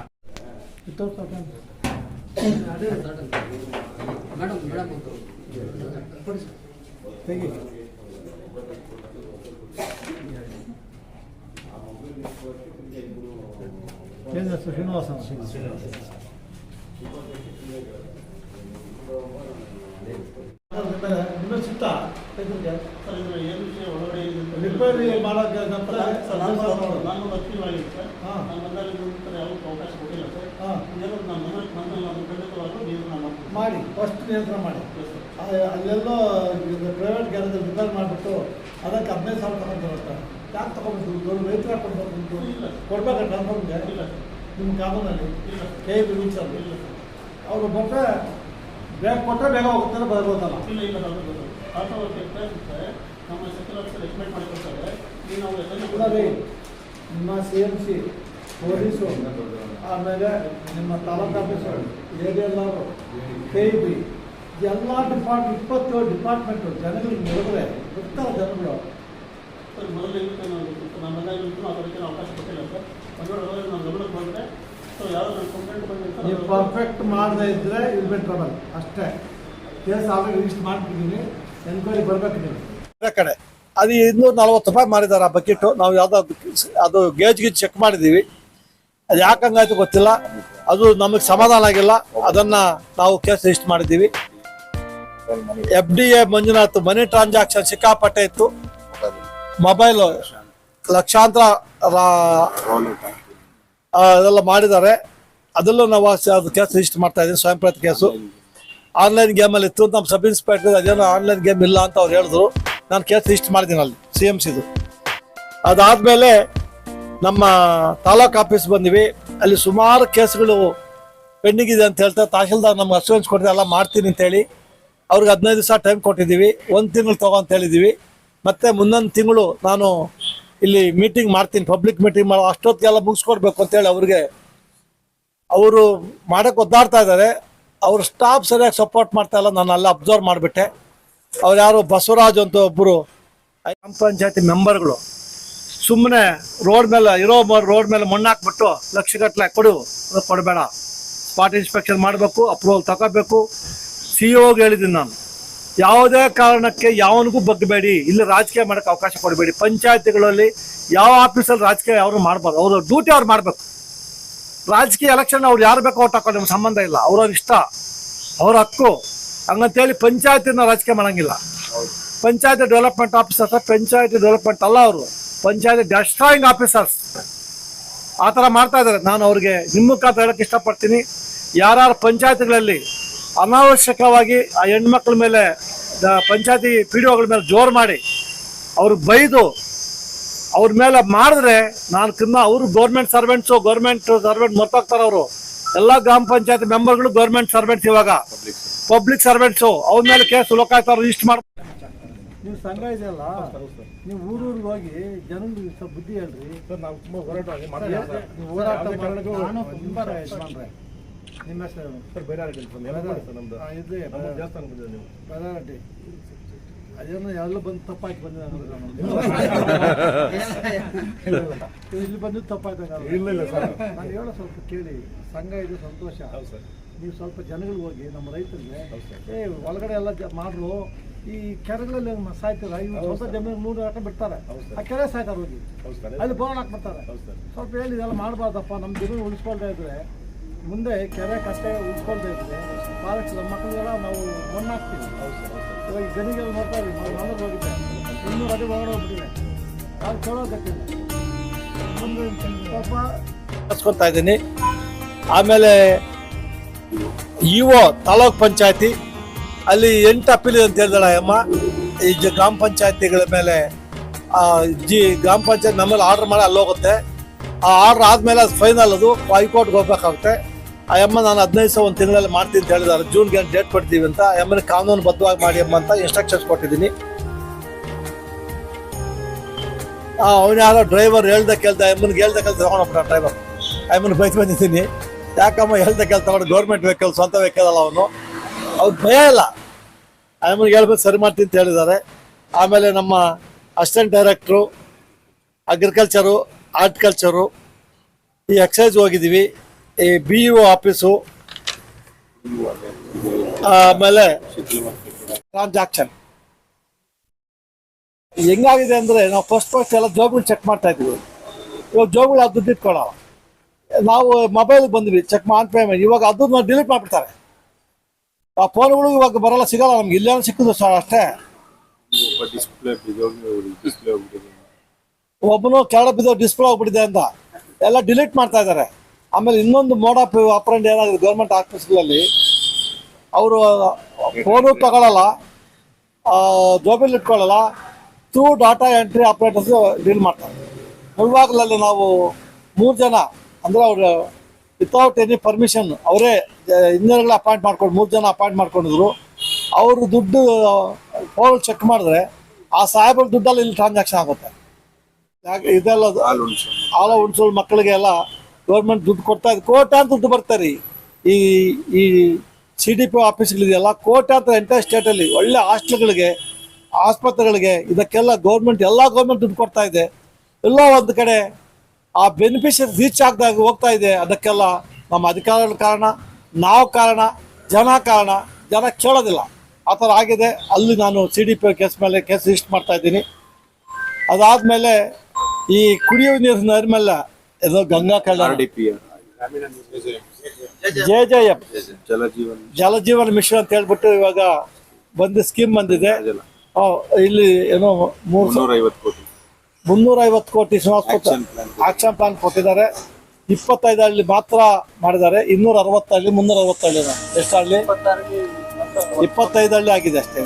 [SPEAKER 2] ಶ್ರೀನಿವಾಸ ಸಿಗ್ತಾ ರಿಪೇರಿ ಮಾಡೋಕ್ಕೆ
[SPEAKER 4] ನಾನು ವಕೀಲ ಆಗಿದೆ ಸರ್. ನಾನು ಬಂದಾಗ ಯಾವ ಅವಕಾಶ ಕೊಟ್ಟಿಲ್ಲ ಸರ್. ಏನೋ ನಾನು ಖಂಡಿತವಾಗ್ಲೂ ನೀವು ನಾನು
[SPEAKER 2] ಮಾಡಿ ಫಸ್ಟ್ ನಿಯಂತ್ರಣ ಮಾಡಿ. ಅಲ್ಲೆಲ್ಲೋ ಪ್ರೈವೇಟ್ ಗ್ಯಾರೇಜಲ್ಲಿ ರಿಪೇರ್ ಮಾಡಿಬಿಟ್ಟು ಅದಕ್ಕೆ 15,000 ತಗೊಂಡು ಬರ್ತಾರೆ. ಯಾಕೆ ತಗೊಂಡ್ಬಿಟ್ಟು ರೈತರ ಕೊಡ್ಬೇಕು ಟ್ರಾನ್ಸ್ಫರ್ಮ್ಗೆ? ನಿಮ್ಮ ಕಾನೂನಲ್ಲಿ KEB ರೂಲ್ಸಲ್ಲಿ ಇಲ್ಲ. ಅವರು ಬಂದರೆ ಬೇಗ ಕೊಟ್ಟರೆ ಬೇಗ ಹೋಗ್ತಾರೆ, ಬರ್ಬೋದಲ್ಲ?
[SPEAKER 4] ಇಲ್ಲ ಇಲ್ಲ ಬರ್ಬೋದು. ಸರ್ ನಮ್ಮ ಸೆಕ್ಯುಲರ್ ಆಫೀಸರ್ ಎಕ್ಸ್ಪೆಕ್ಟ್ ಮಾಡಿಕೊಡ್ತಾರೆ. ಈಗ ನಾವು
[SPEAKER 2] ನಿಮ್ಮ CMC ಪೊಲೀಸು, ಆಮೇಲೆ ನಿಮ್ಮ ತಾಲೂಕು ಆಫೀಸರು, ADL ಅವರು, KEB ಎಲ್ಲ 27 ಡಿಪಾರ್ಟ್ಮೆಂಟು ಜನಗಳಿಗೆ ನೋಡಿದ್ರೆ ಗೊತ್ತಲ್ಲ ಜನಗಳು.
[SPEAKER 4] ಸರ್ ಮೊದಲು ನಮ್ಮ ಬಂದಾಗಿತ್ತು ಅದಕ್ಕೆ ಅವಕಾಶ ಕೊಟ್ಟಿಲ್ಲ ಸರ್. ಅದರೊಳಗೆ ನಾವು ಗಮನಕ್ಕೆ ಬಂದರೆ ಸೊ ಯಾರು ನನ್ನ ಕಂಪ್ಲೇಂಟ್ ಬಂದಿತ್ತು
[SPEAKER 2] ನೀವು ಪರ್ಫೆಕ್ಟ್ ಮಾಡದೇ ಇದ್ದರೆ ಇಲ್ ಬಿ ಟ್ರಬಲ್ ಅಷ್ಟೇ. ಕೇಸ್ ಆಲ್ರೆಡಿ ರಿಜಿಸ್ಟರ್ ಮಾಡಿಬಿಟ್ಟಿದ್ದೀನಿ, ಎನ್ಕ್ವೈರಿ ಬರಬೇಕು ನೀವು. ಬೇರೆ ಕಡೆ ಅದು 240 ರೂಪಾಯಿ ಮಾರಿದ್ದಾರೆ ಆ ಬಕೆಟು. ನಾವು ಯಾವುದೋ ಅದು ಗೇಜ್ ಚೆಕ್ ಮಾಡಿದ್ದೀವಿ. ಅದು ಯಾಕೆ ಹಂಗಾಯ್ತು ಗೊತ್ತಿಲ್ಲ. ಅದು ನಮಗೆ ಸಮಾಧಾನ ಆಗಿಲ್ಲ. ಅದನ್ನು ನಾವು ಕೇಸ್ ರಿಜಿಸ್ಟರ್ ಮಾಡಿದ್ದೀವಿ. FDA ಮಂಜುನಾಥ್ ಮನಿ ಟ್ರಾನ್ಸಾಕ್ಷನ್ ಸಿಕ್ಕಾಪಟ್ಟೆ ಇತ್ತು. ಮೊಬೈಲು ಲಕ್ಷಾಂತರ ಅದೆಲ್ಲ ಮಾಡಿದ್ದಾರೆ. ಅದರಲ್ಲೂ ನಾವು ಅದು ಕೇಸ್ ರಿಜಿಸ್ಟರ್ ಮಾಡ್ತಾ ಇದ್ದೀವಿ. ಸ್ವಯಂ ಪ್ರೇರಿತ ಕೇಸು ಆನ್ಲೈನ್ ಗೇಮಲ್ಲಿ ಇತ್ತು. ನಮ್ಮ ಸಬ್ ಇನ್ಸ್ಪೆಕ್ಟರ್ ಅದೇನೋ ಆನ್ಲೈನ್ ಗೇಮ್ ಇಲ್ಲ ಅಂತ ಅವ್ರು ಹೇಳಿದ್ರು. ನಾನು ಕೇಸ್ ರಿಜಿಸ್ಟರ್ ಮಾಡಿದ್ದೀನಿ ಅಲ್ಲಿ CMCದು. ಅದಾದಮೇಲೆ ನಮ್ಮ ತಾಲೂಕು ಆಫೀಸ್ ಬಂದಿವಿ. ಅಲ್ಲಿ ಸುಮಾರು ಕೇಸ್ಗಳು ಪೆಂಡಿಂಗ್ ಇದೆ ಅಂತ ಹೇಳ್ತಾರೆ. ತಹಶೀಲ್ದಾರ್ ನಮ್ಗೆ ಅಶ್ಯೂರೆನ್ಸ್ ಕೊಟ್ಟಿದೆ ಎಲ್ಲ ಮಾಡ್ತೀನಿ ಅಂತೇಳಿ. ಅವ್ರಿಗೆ 15 ದಿವಸ ಟೈಮ್ ಕೊಟ್ಟಿದ್ದೀವಿ. 1 ತಿಂಗಳು ತಗೋ ಅಂತ ಹೇಳಿದ್ದೀವಿ. ಮತ್ತು ಮುಂದೊಂದು ತಿಂಗಳು ನಾನು ಇಲ್ಲಿ ಮೀಟಿಂಗ್ ಮಾಡ್ತೀನಿ, ಪಬ್ಲಿಕ್ ಮೀಟಿಂಗ್ ಮಾಡೋ ಅಷ್ಟೊತ್ತಿಗೆಲ್ಲ ಮುಗಿಸ್ಕೊಡ್ಬೇಕು ಅಂತೇಳಿ ಅವ್ರಿಗೆ ಅವರು ಮಾಡೋಕ್ಕೆ ಒದ್ದಾಡ್ತಾ ಇದ್ದಾರೆ. ಅವ್ರ ಸ್ಟಾಫ್ ಸರಿಯಾಗಿ ಸಪೋರ್ಟ್ ಮಾಡ್ತಾ ಇಲ್ಲ. ನಾನು ಅಲ್ಲ ಅಬ್ಸರ್ವ್ ಮಾಡಿಬಿಟ್ಟೆ. ಅವ್ರು ಯಾರು ಬಸವರಾಜ್ ಅಂತ ಒಬ್ಬರು ಗ್ರಾಮ ಪಂಚಾಯತಿ ಮೆಂಬರ್ಗಳು ಸುಮ್ಮನೆ ರೋಡ್ ಮೇಲೆ ಮಣ್ಣು ಹಾಕ್ಬಿಟ್ಟು ಲಕ್ಷಗಟ್ಟಲೆ ಕೊಡಬೇಡ, ಸ್ಪಾಟ್ ಇನ್ಸ್ಪೆಕ್ಷನ್ ಮಾಡಬೇಕು, ಅಪ್ರೂವಲ್ ತಗೋಬೇಕು. CEOಗೆ ಹೇಳಿದ್ದೀನಿ ನಾನು, ಯಾವುದೇ ಕಾರಣಕ್ಕೆ ಯಾವನಿಗೂ ಬಗ್ಗಬೇಡಿ, ಇಲ್ಲಿ ರಾಜಕೀಯ ಮಾಡೋಕ್ಕೆ ಅವಕಾಶ ಕೊಡಬೇಡಿ. ಪಂಚಾಯತಿಗಳಲ್ಲಿ ಯಾವ ಆಫೀಸಲ್ಲಿ ರಾಜಕೀಯ ಅವರು ಮಾಡಬಾರ್ದು. ಅವರು ಡ್ಯೂಟಿ ಅವ್ರು ಮಾಡಬೇಕು. ರಾಜಕೀಯ ಎಲೆಕ್ಷನ್ ಅವ್ರು ಯಾರು ಬೇಕೋ ಓಟ್ ಹಾಕೋ ನಿಮ್ಗೆ ಸಂಬಂಧ ಇಲ್ಲ. ಅವ್ರವ್ರ ಇಷ್ಟ, ಅವ್ರ ಹಕ್ಕು. ಹಂಗಂತೇಳಿ ಪಂಚಾಯತಿನ ರಾಜಕೀಯ ಮಾಡೋಂಗಿಲ್ಲ. ಪಂಚಾಯತಿ ಡೆವಲಪ್ಮೆಂಟ್ ಆಫೀಸರ್ಸ್ ಪಂಚಾಯತಿ ಡೆವಲಪ್ಮೆಂಟ್ ಅಲ್ಲ, ಅವರು ಪಂಚಾಯತಿ ಡೆಸ್ಟ್ರಾಯಿಂಗ್ ಆಫೀಸರ್ಸ್ ಆ ಥರ ಮಾಡ್ತಾ ಇದ್ದಾರೆ. ನಾನು ಅವ್ರಿಗೆ ನಿಮ್ಮ ಮುಖಾಂತರ ಹೇಳೋಕ್ಕೆ ಇಷ್ಟಪಡ್ತೀನಿ, ಯಾರ್ಯಾರು ಪಂಚಾಯತಿಗಳಲ್ಲಿ ಅನಾವಶ್ಯಕವಾಗಿ ಆ ಹೆಣ್ಮಕ್ಳ ಮೇಲೆ ಪಂಚಾಯತಿ PDOಗಳ ಮೇಲೆ ಜೋರು ಮಾಡಿ ಅವ್ರಿಗೆ ಬೈದು ಅವ್ರ ಮೇಲೆ ಮಾಡಿದ್ರೆ ನಾನು ಅವರು ಗೌರ್ಮೆಂಟ್ ಸರ್ವೆಂಟ್ ಮರ್ತೋಗ್ತಾರೆ ಅವರು. ಎಲ್ಲ ಗ್ರಾಮ ಪಂಚಾಯತ್ ಮೆಂಬರ್ಗಳು ಗೌರ್ಮೆಂಟ್ ಸರ್ವೆಂಟ್ಸ್, ಇವಾಗ ಪಬ್ಲಿಕ್ ಸರ್ವೆಂಟ್ಸು. ಅವ್ರ ಮೇಲೆ ಕೇಸ್ ಲೋಕಾಯುಕ್ತ ರಿಜಿಸ್ಟರ್ ಮಾಡಿ. ನೀವು ಸಂಘ ಇದೆಯಲ್ಲ, ನೀವು ಊರೂರಿಗೆ ಹೋಗಿ ಜನಗಳಿಗೆ ಸ್ವಲ್ಪ ಬುದ್ಧಿ ಹೇಳ್ರಿ ಸರ್. ನಾವು ತುಂಬ ಹೋರಾಟ ನಿಮ್ಮ ಹೆಸರು ಸರ್? ಬೈರಾರೆಡ್ಡಿ ನಮ್ಮದು ಇದೆ ದೇವಸ್ಥಾನ ಬಂದಿದೆ. ನೀವು ಬೈರಾರೆಡ್ಡಿ ಅದೇನೋ ಎಲ್ಲ ಬಂದು ತಪ್ಪಾಯ್ತು ಬಂದಿದೆ ಇಲ್ಲಿ ಬಂದು ತಪ್ಪಾಯ್ತು. ಇಲ್ಲ ಸರ್, ನಾನು ಹೇಳೋ ಸ್ವಲ್ಪ ಕೇಳಿ. ಸಂಘ ಇದೆ, ಸಂತೋಷ. ನೀವು ಸ್ವಲ್ಪ ಜನಗಳಿಗೆ ಹೋಗಿ ನಮ್ಮ ರೈತರಿಗೆ ಒಳಗಡೆ ಎಲ್ಲ ಮಾಡ್ರು. ಈ ಕೆರೆಗಳಲ್ಲಿ ಸಾಯ್ತಾರೆ, ಇವ್ರು ಹೊಸ ಜಮೀನು 100 ಗಂಟೆ ಬಿಡ್ತಾರೆ, ಆ ಕೆರೆ ಸಾಯ್ತಾರೆ ಹೋಗಿ ಅಲ್ಲಿ ಬೋರ್ಡ್ ಹಾಕ್ಬಿಡ್ತಾರೆ. ಸ್ವಲ್ಪ ಹೇಳಿ ಇದೆಲ್ಲ ಮಾಡಬಾರ್ದಪ್ಪ. ನಮ್ಮ ಜಮೀನು ಉಳಿಸ್ಕೊಳ್ತಾ ಇದ್ರೆ ಮುಂದೆ ಕೆರೆ ಕಷ್ಟೇ ಉಳಿಸ್ಕೊಳ್ತಾ ಇದ್ರೆ ಫಾರೆಸ್ಟ್ ನಮ್ಮ ಮಕ್ಕಳಿಗೆಲ್ಲ ನಾವು ಮಣ್ಣು ಹಾಕ್ತೀವಿ. ಇವಾಗ ಗಣಿಗೆಲ್ಲ ನೋಡ್ತಾ ಇದ್ದೀವಿ, ನಾವು ನಾಲ್ಕು ಹೋಗಿದ್ದೆ 200 ಅಡಿ ಒಳಗಡೆ ಹೋಗ್ಬಿಟ್ಟಿದೆ. ಅದು ಕೇಳೋದಕ್ಕಿಲ್ಲ. ಮುಂದೆ ಸ್ವಲ್ಪ ಕಸ್ಕೊತಾ ಇದ್ದೀನಿ. ಆಮೇಲೆ ಇಒ ತಾಲೂಕ್ ಪಂಚಾಯತಿ ಅಲ್ಲಿ 8 ಅಪೀಲ್ ಅಂತ ಹೇಳಿದಾಳೆ ಅಮ್ಮ. ಈ ಗ್ರಾಮ ಪಂಚಾಯತಿಗಳ ಮೇಲೆ ಗ್ರಾಮ ಪಂಚಾಯತ್ ನಮ್ಮಲ್ಲಿ ಆರ್ಡರ್ ಮಾಡಿ ಅಲ್ಲಿ ಹೋಗುತ್ತೆ. ಆ ಆರ್ಡರ್ ಆದಮೇಲೆ ಅದು ಫೈನಲ್, ಅದು ಹೈಕೋರ್ಟ್ಗೆ ಹೋಗ್ಬೇಕಾಗುತ್ತೆ. ಆ ಅಮ್ಮ ನಾನು 15 ದಿವಸ ಒಂದು ತಿಂಗಳಲ್ಲಿ ಮಾಡ್ತೀನಿ ಅಂತ ಹೇಳಿದ್ದಾರೆ. ಜೂನ್ಗೆ ಡೇಟ್ ಕೊಡ್ತೀವಿ ಅಂತ. ಆ ಅಮ್ಮನ ಕಾನೂನು ಬದ್ಧವಾಗಿ ಮಾಡಿ ಅಮ್ಮ ಅಂತ ಇನ್ಸ್ಟ್ರಕ್ಷನ್ಸ್ ಕೊಟ್ಟಿದ್ದೀನಿ. ಅವನು ಯಾರೋ ಡ್ರೈವರ್ ಹೇಳ್ದ ಕೇಳ್ದ ಅಮ್ಮನಿಗೆ ತಗೊಂಡೋಗ್ಬಿಟ್ಟ ಡ್ರೈವರ್. ಅಮ್ಮನ ಬೈಕ್ ಬಂದಿದ್ದೀನಿ, ಯಾಕಮ್ಮ ಹೇಳ್ದ ತಗೊಂಡು ಗೌರ್ಮೆಂಟ್ ವೆಹಿಕಲ್, ಸ್ವಂತ ವೆಹಿಕಲ್ ಅಲ್ಲ ಅವನು. ಅವ್ರು ಭಯ ಇಲ್ಲ. ಅಮ್ಮನಿಗೆ ಹೇಳ್ಬೇಕು ಸರಿ ಮಾಡ್ತೀನಿ ಅಂತ ಹೇಳಿದ್ದಾರೆ. ಆಮೇಲೆ ನಮ್ಮ ಅಸಿಸ್ಟೆಂಟ್ ಡೈರೆಕ್ಟ್ರು ಅಗ್ರಿಕಲ್ಚರು, ಹಾರ್ಟಿಕಲ್ಚರು, ಈ ಎಕ್ಸೈಸ್ ಹೋಗಿದ್ದೀವಿ, ಈ BEO ಆಫೀಸು, ಆಮೇಲೆ ಟ್ರಾನ್ಸಾಕ್ಷನ್ ಹೆಂಗಾಗಿದೆ ಅಂದರೆ ನಾವು ಫಸ್ಟ್ ಎಲ್ಲ ಜಾಬ್ಗಳು ಚೆಕ್ ಮಾಡ್ತಾ ಇದ್ದೀವಿ. ಇವಾಗ ಜಾಬ್ಗಳು ಅದು ದುಡ್ಡು ಇಟ್ಕೊಳ್ಳೋ ನಾವು ಮೊಬೈಲ್ಗೆ ಬಂದ್ವಿ ಚೆಕ್ ಆನ್ ಪೇಮೆಂಟ್. ಇವಾಗ ಅದನ್ನ ಡಿಲೀಟ್ ಮಾಡಿಬಿಡ್ತಾರೆ. ಆ ಫೋನ್ಗಳು ಇವಾಗ ಬರೋಲ್ಲ, ಸಿಗೋಲ್ಲ ನಮ್ಗೆ. ಇಲ್ಲೇನೋ ಸಿಕ್ಕಿದ್ರು ಸರ್ ಅಷ್ಟೇ. ಒಬ್ಬನು ಕೆಳಗಡೆ ಬಿದ್ದು ಡಿಸ್ಪ್ಲೇ ಹೋಗ್ಬಿಟ್ಟಿದೆ ಅಂತ ಎಲ್ಲ ಡಿಲೀಟ್ ಮಾಡ್ತಾ ಇದ್ದಾರೆ. ಆಮೇಲೆ ಇನ್ನೊಂದು ಮೋಡ್ ಆಫ್ ಆಪರೇಂಡ್ ಏನಾಗಿದೆ ಗೌರ್ಮೆಂಟ್ ಆಫೀಸ್ಗಳಲ್ಲಿ, ಅವರು ಫೋನು ತಗೊಳ್ಳಲ್ಲ, ಜೋಬಲ್ಲಿ ಇಟ್ಕೊಳ್ಳಲ್ಲ, through data entry operators deal ಮಾಡ್ತಾರೆ. ಮುಳ್ಬಾಗಿಲಲ್ಲಿ ನಾವು 3 ಜನ ಅಂದರೆ ಅವರು ವಿತೌಟ್ ಎನಿ ಪರ್ಮಿಷನ್ ಅವರೇ ಇಂಜಿನಿಯರ್ಗಳ ಅಪಾಯಿಂಟ್ ಮಾಡ್ಕೊಂಡು 3 ಜನ ಅಪಾಯಿಂಟ್ ಮಾಡ್ಕೊಂಡಿದ್ರು. ಅವರು ದುಡ್ಡು ಫೋನ್ ಚೆಕ್ ಮಾಡಿದ್ರೆ ಆ ಸಾಹೇಬ್ರ ದುಡ್ಡಲ್ಲಿ ಇಲ್ಲಿ ಟ್ರಾನ್ಸಾಕ್ಷನ್ ಆಗುತ್ತೆ. ಯಾಕೆ ಇದೆಲ್ಲ ಆಲ ಉಣ್ಸೋಳು ಮಕ್ಕಳಿಗೆ ಎಲ್ಲ ಗೌರ್ಮೆಂಟ್ ದುಡ್ಡು ಕೊಡ್ತಾ ಇದೆ. ಕೋಟ್ಯಾಂತರ ದುಡ್ಡು ಬರ್ತಾರೆ. ಈ CDP ಆಫೀಸ್ಗಳಿದೆಯಲ್ಲ, ಕೋಟ್ಯಾಂತರ ಎಂಟೈರ್ ಸ್ಟೇಟಲ್ಲಿ ಒಳ್ಳೆ ಹಾಸ್ಟೆಲ್ಗಳಿಗೆ, ಆಸ್ಪತ್ರೆಗಳಿಗೆ, ಇದಕ್ಕೆಲ್ಲ ಗೌರ್ಮೆಂಟ್ ದುಡ್ಡು ಕೊಡ್ತಾ ಇದೆ. ಎಲ್ಲ ಒಂದು ಕಡೆ ಆ ಬೆನಿಫಿಷರಿ ರೀಚ್ ಆಗದಾಗ ಹೋಗ್ತಾ ಇದೆ. ಅದಕ್ಕೆಲ್ಲ ನಮ್ಮ ಅಧಿಕಾರಿಗಳ ಕಾರಣ, ನಾವು ಕಾರಣ, ಜನ ಕಾರಣ. ಜನ ಕೇಳೋದಿಲ್ಲ. ಆ ಥರ ಆಗಿದೆ. ಅಲ್ಲಿ ನಾನು CDP ಕೇಸ್ ಮೇಲೆ ಕೇಸ್ ರಿಜಿಸ್ಟರ್ ಮಾಡ್ತಾ ಇದ್ದೀನಿ. ಅದಾದಮೇಲೆ ಈ ಕುಡಿಯುವ ನೀರಿನ ಮೇಲೆ ಇದು ಗಂಗಾ ಕಲ್ಯಾಣ JJM ಜಲಜೀವನ ಮಿಷನ್ ಅಂತ ಹೇಳ್ಬಿಟ್ಟು ಇವಾಗ ಬಂದು ಸ್ಕೀಮ್ ಬಂದಿದೆ. ಇಲ್ಲಿ ಏನೋ 350 ಕೋಟಿ ಆಕ್ಷನ್ ಪ್ಲಾನ್ ಕೊಟ್ಟಿದ್ದಾರೆ. 25 ಹಳ್ಳಿ ಮಾತ್ರ ಮಾಡಿದ್ದಾರೆ. 260 ಹಳ್ಳಿ 360 ಹಳ್ಳಿ ಎಷ್ಟು ಹಳ್ಳಿ 25 ಹಳ್ಳಿ ಆಗಿದೆ ಅಷ್ಟೇ.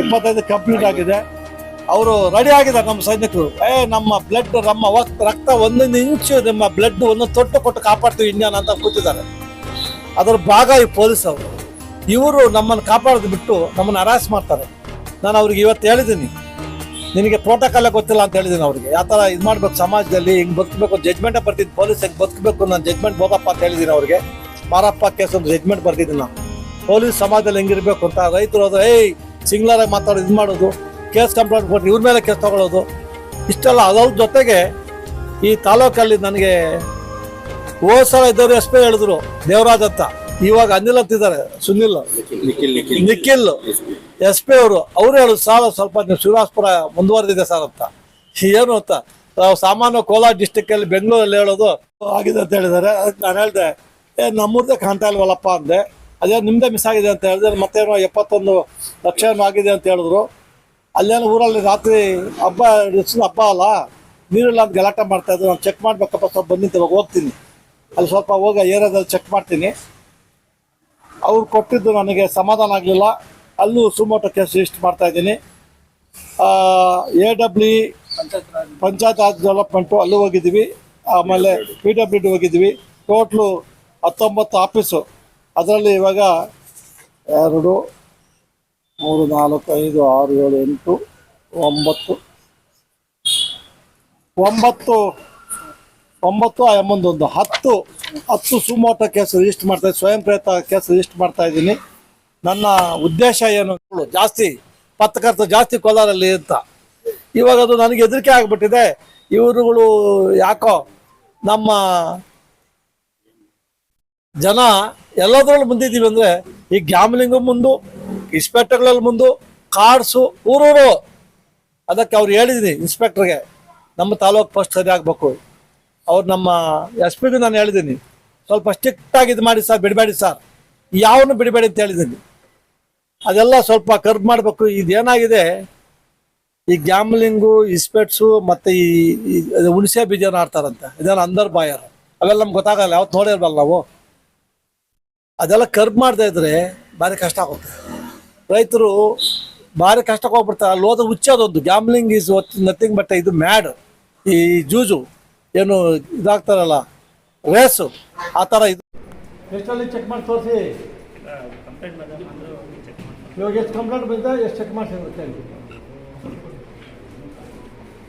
[SPEAKER 2] 25 ಕಂಪ್ಲೀಟ್ ಆಗಿದೆ. ಅವರು ರೆಡಿ ಆಗಿದ್ದಾರೆ ನಮ್ಮ ಸೈನಿಕರು. ನಮ್ಮ ಬ್ಲಡ್, ನಮ್ಮ ರಕ್ತ 1 ಇಂಚು ನಮ್ಮ ಬ್ಲಡ್ 1 ತೊಟ್ಟು ಕೊಟ್ಟು ಕಾಪಾಡ್ತೀವಿ ಇಂಡಿಯಾನ ಅಂತ ಕೂತಿದ್ದಾರೆ. ಅದರ ಭಾಗ ಈ ಪೊಲೀಸ್ ಅವರು. ಇವರು ನಮ್ಮನ್ನು ಕಾಪಾಡೋದು ಬಿಟ್ಟು ನಮ್ಮನ್ನು ಹರಾಸ್ ಮಾಡ್ತಾರೆ. ನಾನು ಅವ್ರಿಗೆ ಇವತ್ತು ಹೇಳಿದ್ದೀನಿ, ನಿನಗೆ ಪ್ರೋಟೋಕಾಲೇ ಗೊತ್ತಿಲ್ಲ ಅಂತ ಹೇಳಿದ್ದೀನಿ ಅವ್ರಿಗೆ. ಯಾವ ಥರ ಇದು ಮಾಡ್ಬೇಕು ಸಮಾಜದಲ್ಲಿ, ಹಿಂಗೆ ಬದುಕಬೇಕು. ಜಡ್ಜ್ಮೆಂಟೇ ಬರ್ತಿದ್ದು ಪೊಲೀಸ್ ಹೆಂಗೆ ಬದುಕಬೇಕು, ನಾನು ಜಡ್ಜ್ಮೆಂಟ್ ಬೋದಪ್ಪ ಅಂತ ಹೇಳಿದ್ದೀನಿ ಅವ್ರಿಗೆ. ಮಾರಪ್ಪ ಕೇಸ್ ಒಂದು ಜಡ್ಜ್ಮೆಂಟ್ ಬರ್ತಿದ್ದೀನಿ ನಾನು. ಪೊಲೀಸ್ ಸಮಾಜದಲ್ಲಿ ಹೆಂಗಿರ್ಬೇಕು ಅಂತ. ರೈತರು ಅದು ಸಿಂಗ್ಲರಾಗಿ ಮಾತಾಡೋದು, ಇದು ಮಾಡೋದು, ಕೇಸ್ ಕಂಪ್ಲೇಂಟ್ ಕೊಟ್ಟು ಇವ್ರ ಮೇಲೆ ಕೇಸ್ ತಗೊಳ್ಳೋದು, ಇಷ್ಟೆಲ್ಲ. ಅದ್ರ ಜೊತೆಗೆ ಈ ತಾಲೂಕಲ್ಲಿ ನನಗೆ ಹೋದ ಸಲ ಇದ್ದವರು SP ಹೇಳಿದ್ರು ದೇವರಾಜ್ ಅಂತ. ಇವಾಗ ಅನಿಲ್ ಅಂತಿದ್ದಾರೆ, ಸುನಿಲ್ ನಿಖಿಲ್ SP ಅವರು ಹೇಳುದು ಸಾಲ ಸ್ವಲ್ಪ ನೀವು ಶ್ರೀನಿವಾಸಪುರ ಮುಂದುವರೆದಿದೆ ಸರ್ ಅಂತ. ಏನು ಅಂತ ನಾವು ಸಾಮಾನ್ಯ ಕೋಲಾರ ಡಿಸ್ಟಿಕ್ಕಲ್ಲಿ ಬೆಂಗಳೂರಲ್ಲಿ ಹೇಳೋದು ಆಗಿದೆ ಅಂತ ಹೇಳಿದ್ದಾರೆ. ಅದಕ್ಕೆ ನಾನು ಹೇಳಿದೆ ನಮ್ಮೂರದೇ ಕಾಣ್ತಾ ಇಲ್ವಲ್ಲಪ್ಪ ಅಂದೆ. ಅದೇ ನಿಮ್ಮದೇ ಮಿಸ್ ಆಗಿದೆ ಅಂತ ಹೇಳಿದ್ರೆ ಮತ್ತೇನೋ 71 ಲಕ್ಷ ಆಗಿದೆ ಅಂತ ಹೇಳಿದ್ರು. ಅಲ್ಲೇನೋ ಊರಲ್ಲಿ ರಾತ್ರಿ ಹಬ್ಬ ಅಲ್ಲ, ನೀರಿಲ್ಲ ಅಂತ ಗಲಾಟೆ ಮಾಡ್ತಾಯಿದ್ರು. ನಾನು ಚೆಕ್ ಮಾಡಬೇಕಪ್ಪ, ಸ್ವಲ್ಪ ಬಂದಿತ್ತು, ಇವಾಗ ಹೋಗ್ತೀನಿ ಅಲ್ಲಿ ಸ್ವಲ್ಪ ಹೋಗಿ ಏರಿಯಾದಲ್ಲಿ ಚೆಕ್ ಮಾಡ್ತೀನಿ. ಅವ್ರು ಕೊಟ್ಟಿದ್ದು ನನಗೆ ಸಮಾಧಾನ ಆಗಲಿಲ್ಲ. ಅಲ್ಲೂ ಸುಮೋಟೋ ಕೇಸ್ ರಿಜಿಸ್ಟರ್ ಮಾಡ್ತಾಯಿದ್ದೀನಿ. AWE ಪಂಚಾಯತ್ ರಾಜ್ ಡೆವಲಪ್ಮೆಂಟು ಅಲ್ಲೂ ಹೋಗಿದ್ದೀವಿ. ಆಮೇಲೆ PWD ಹೋಗಿದ್ದೀವಿ. Total 19 office. ಅದರಲ್ಲಿ ಇವಾಗ 2, 3, 4, 5, 6, 7, 8, 9 10 ಸುಮೋಟೋ ಕೇಸ್ ರಿಜಿಸ್ಟರ್ ಮಾಡ್ತಾ ಇದ್ದೀನಿ. ಸ್ವಯಂ ಪ್ರೇರಿತ ಕೇಸ್ ರಿಜಿಸ್ಟರ್ ಮಾಡ್ತಾ ಇದ್ದೀನಿ. ನನ್ನ ಉದ್ದೇಶ ಏನು, ಜಾಸ್ತಿ ಪತ್ರಕರ್ತ ಜಾಸ್ತಿ ಕೋಲಾರಲ್ಲಿ ಅಂತ. ಇವಾಗ ಅದು ನನಗೆ ಹೆದರಿಕೆ ಆಗಿಬಿಟ್ಟಿದೆ. ಇವರುಗಳು ಯಾಕೋ ನಮ್ಮ ಜನ ಎಲ್ಲದರಲ್ಲೂ ಮುಂದಿದ್ದೀವಿ ಅಂದರೆ ಈ ಗ್ಯಾಮ್ಲಿಂಗು ಮುಂದು, ಇನ್ಸ್ಪೆಕ್ಟರ್ಗಳಲ್ಲಿ ಮುಂದು, ಕಾರ್ಡ್ಸು ಊರೂರು. ಅದಕ್ಕೆ ಅವ್ರು ಹೇಳಿದ್ದೀನಿ ಇನ್ಸ್ಪೆಕ್ಟ್ರಿಗೆ, ನಮ್ಮ ತಾಲೂಕು ಫಸ್ಟ್ ಸರಿ ಆಗಬೇಕು. ಅವ್ರು ನಮ್ಮ SP ನಾನು ಹೇಳಿದ್ದೀನಿ, ಸ್ವಲ್ಪ ಸ್ಟ್ರಿಕ್ಟಾಗಿ ಇದು ಮಾಡಿ ಸರ್, ಬಿಡಬೇಡಿ ಸರ್, ಯಾವನು ಬಿಡಬೇಡಿ ಅಂತ ಹೇಳಿದ್ದೀನಿ. ಅದೆಲ್ಲ ಸ್ವಲ್ಪ ಕರ್ಬ್ ಮಾಡಬೇಕು. ಇದೇನಾಗಿದೆ, ಈ ಗ್ಯಾಮ್ಲಿಂಗು, ಇಸ್ಪೆಟ್ಸು ಮತ್ತು ಈ ಹುಣಸೆ ಬೀಜನ ಆಡ್ತಾರಂತೆ, ಇದೇನು ಅಂದರ್ ಬಾಯರ್, ಅವೆಲ್ಲ ನಮ್ಗೆ ಗೊತ್ತಾಗಲ್ಲ, ಯಾವತ್ತು ನೋಡಿರ್ಬಲ್ಲ ನಾವು. ಅದೆಲ್ಲ ಕರ್ಬ್ ಮಾಡದೇ ಇದ್ರೆ ಭಾರಿ ಕಷ್ಟ ಆಗುತ್ತೆ. ರೈತರು ಭಾರಿ ಕಷ್ಟಕ್ಕೆ ಹೋಗ್ಬಿಡ್ತಾರೆ. ಅಲ್ಲಿ ಹೋದ ಹುಚ್ಚೋದೊಂದು ಗ್ಯಾಮ್ಲಿಂಗ್ ಈಸ್ ನಥಿಂಗ್ ಬಟ್ ಇದು ಮ್ಯಾಡ್. ಈ ಜೂಜು ಏನು ಇದಾಗ್ತಾರಲ್ಲ, ರೇಸು, ಆ ಥರ ಇದು. ಎಷ್ಟಲ್ಲಿ ಚೆಕ್ ಮಾಡಿ ತೋರಿಸಿ. ಇವಾಗ ಎಷ್ಟು ಕಂಪ್ಲೇಂಟ್ ಬಂದಿದೆ, ಎಷ್ಟು ಚೆಕ್ ಮಾಡಿಸಿರುತ್ತೆ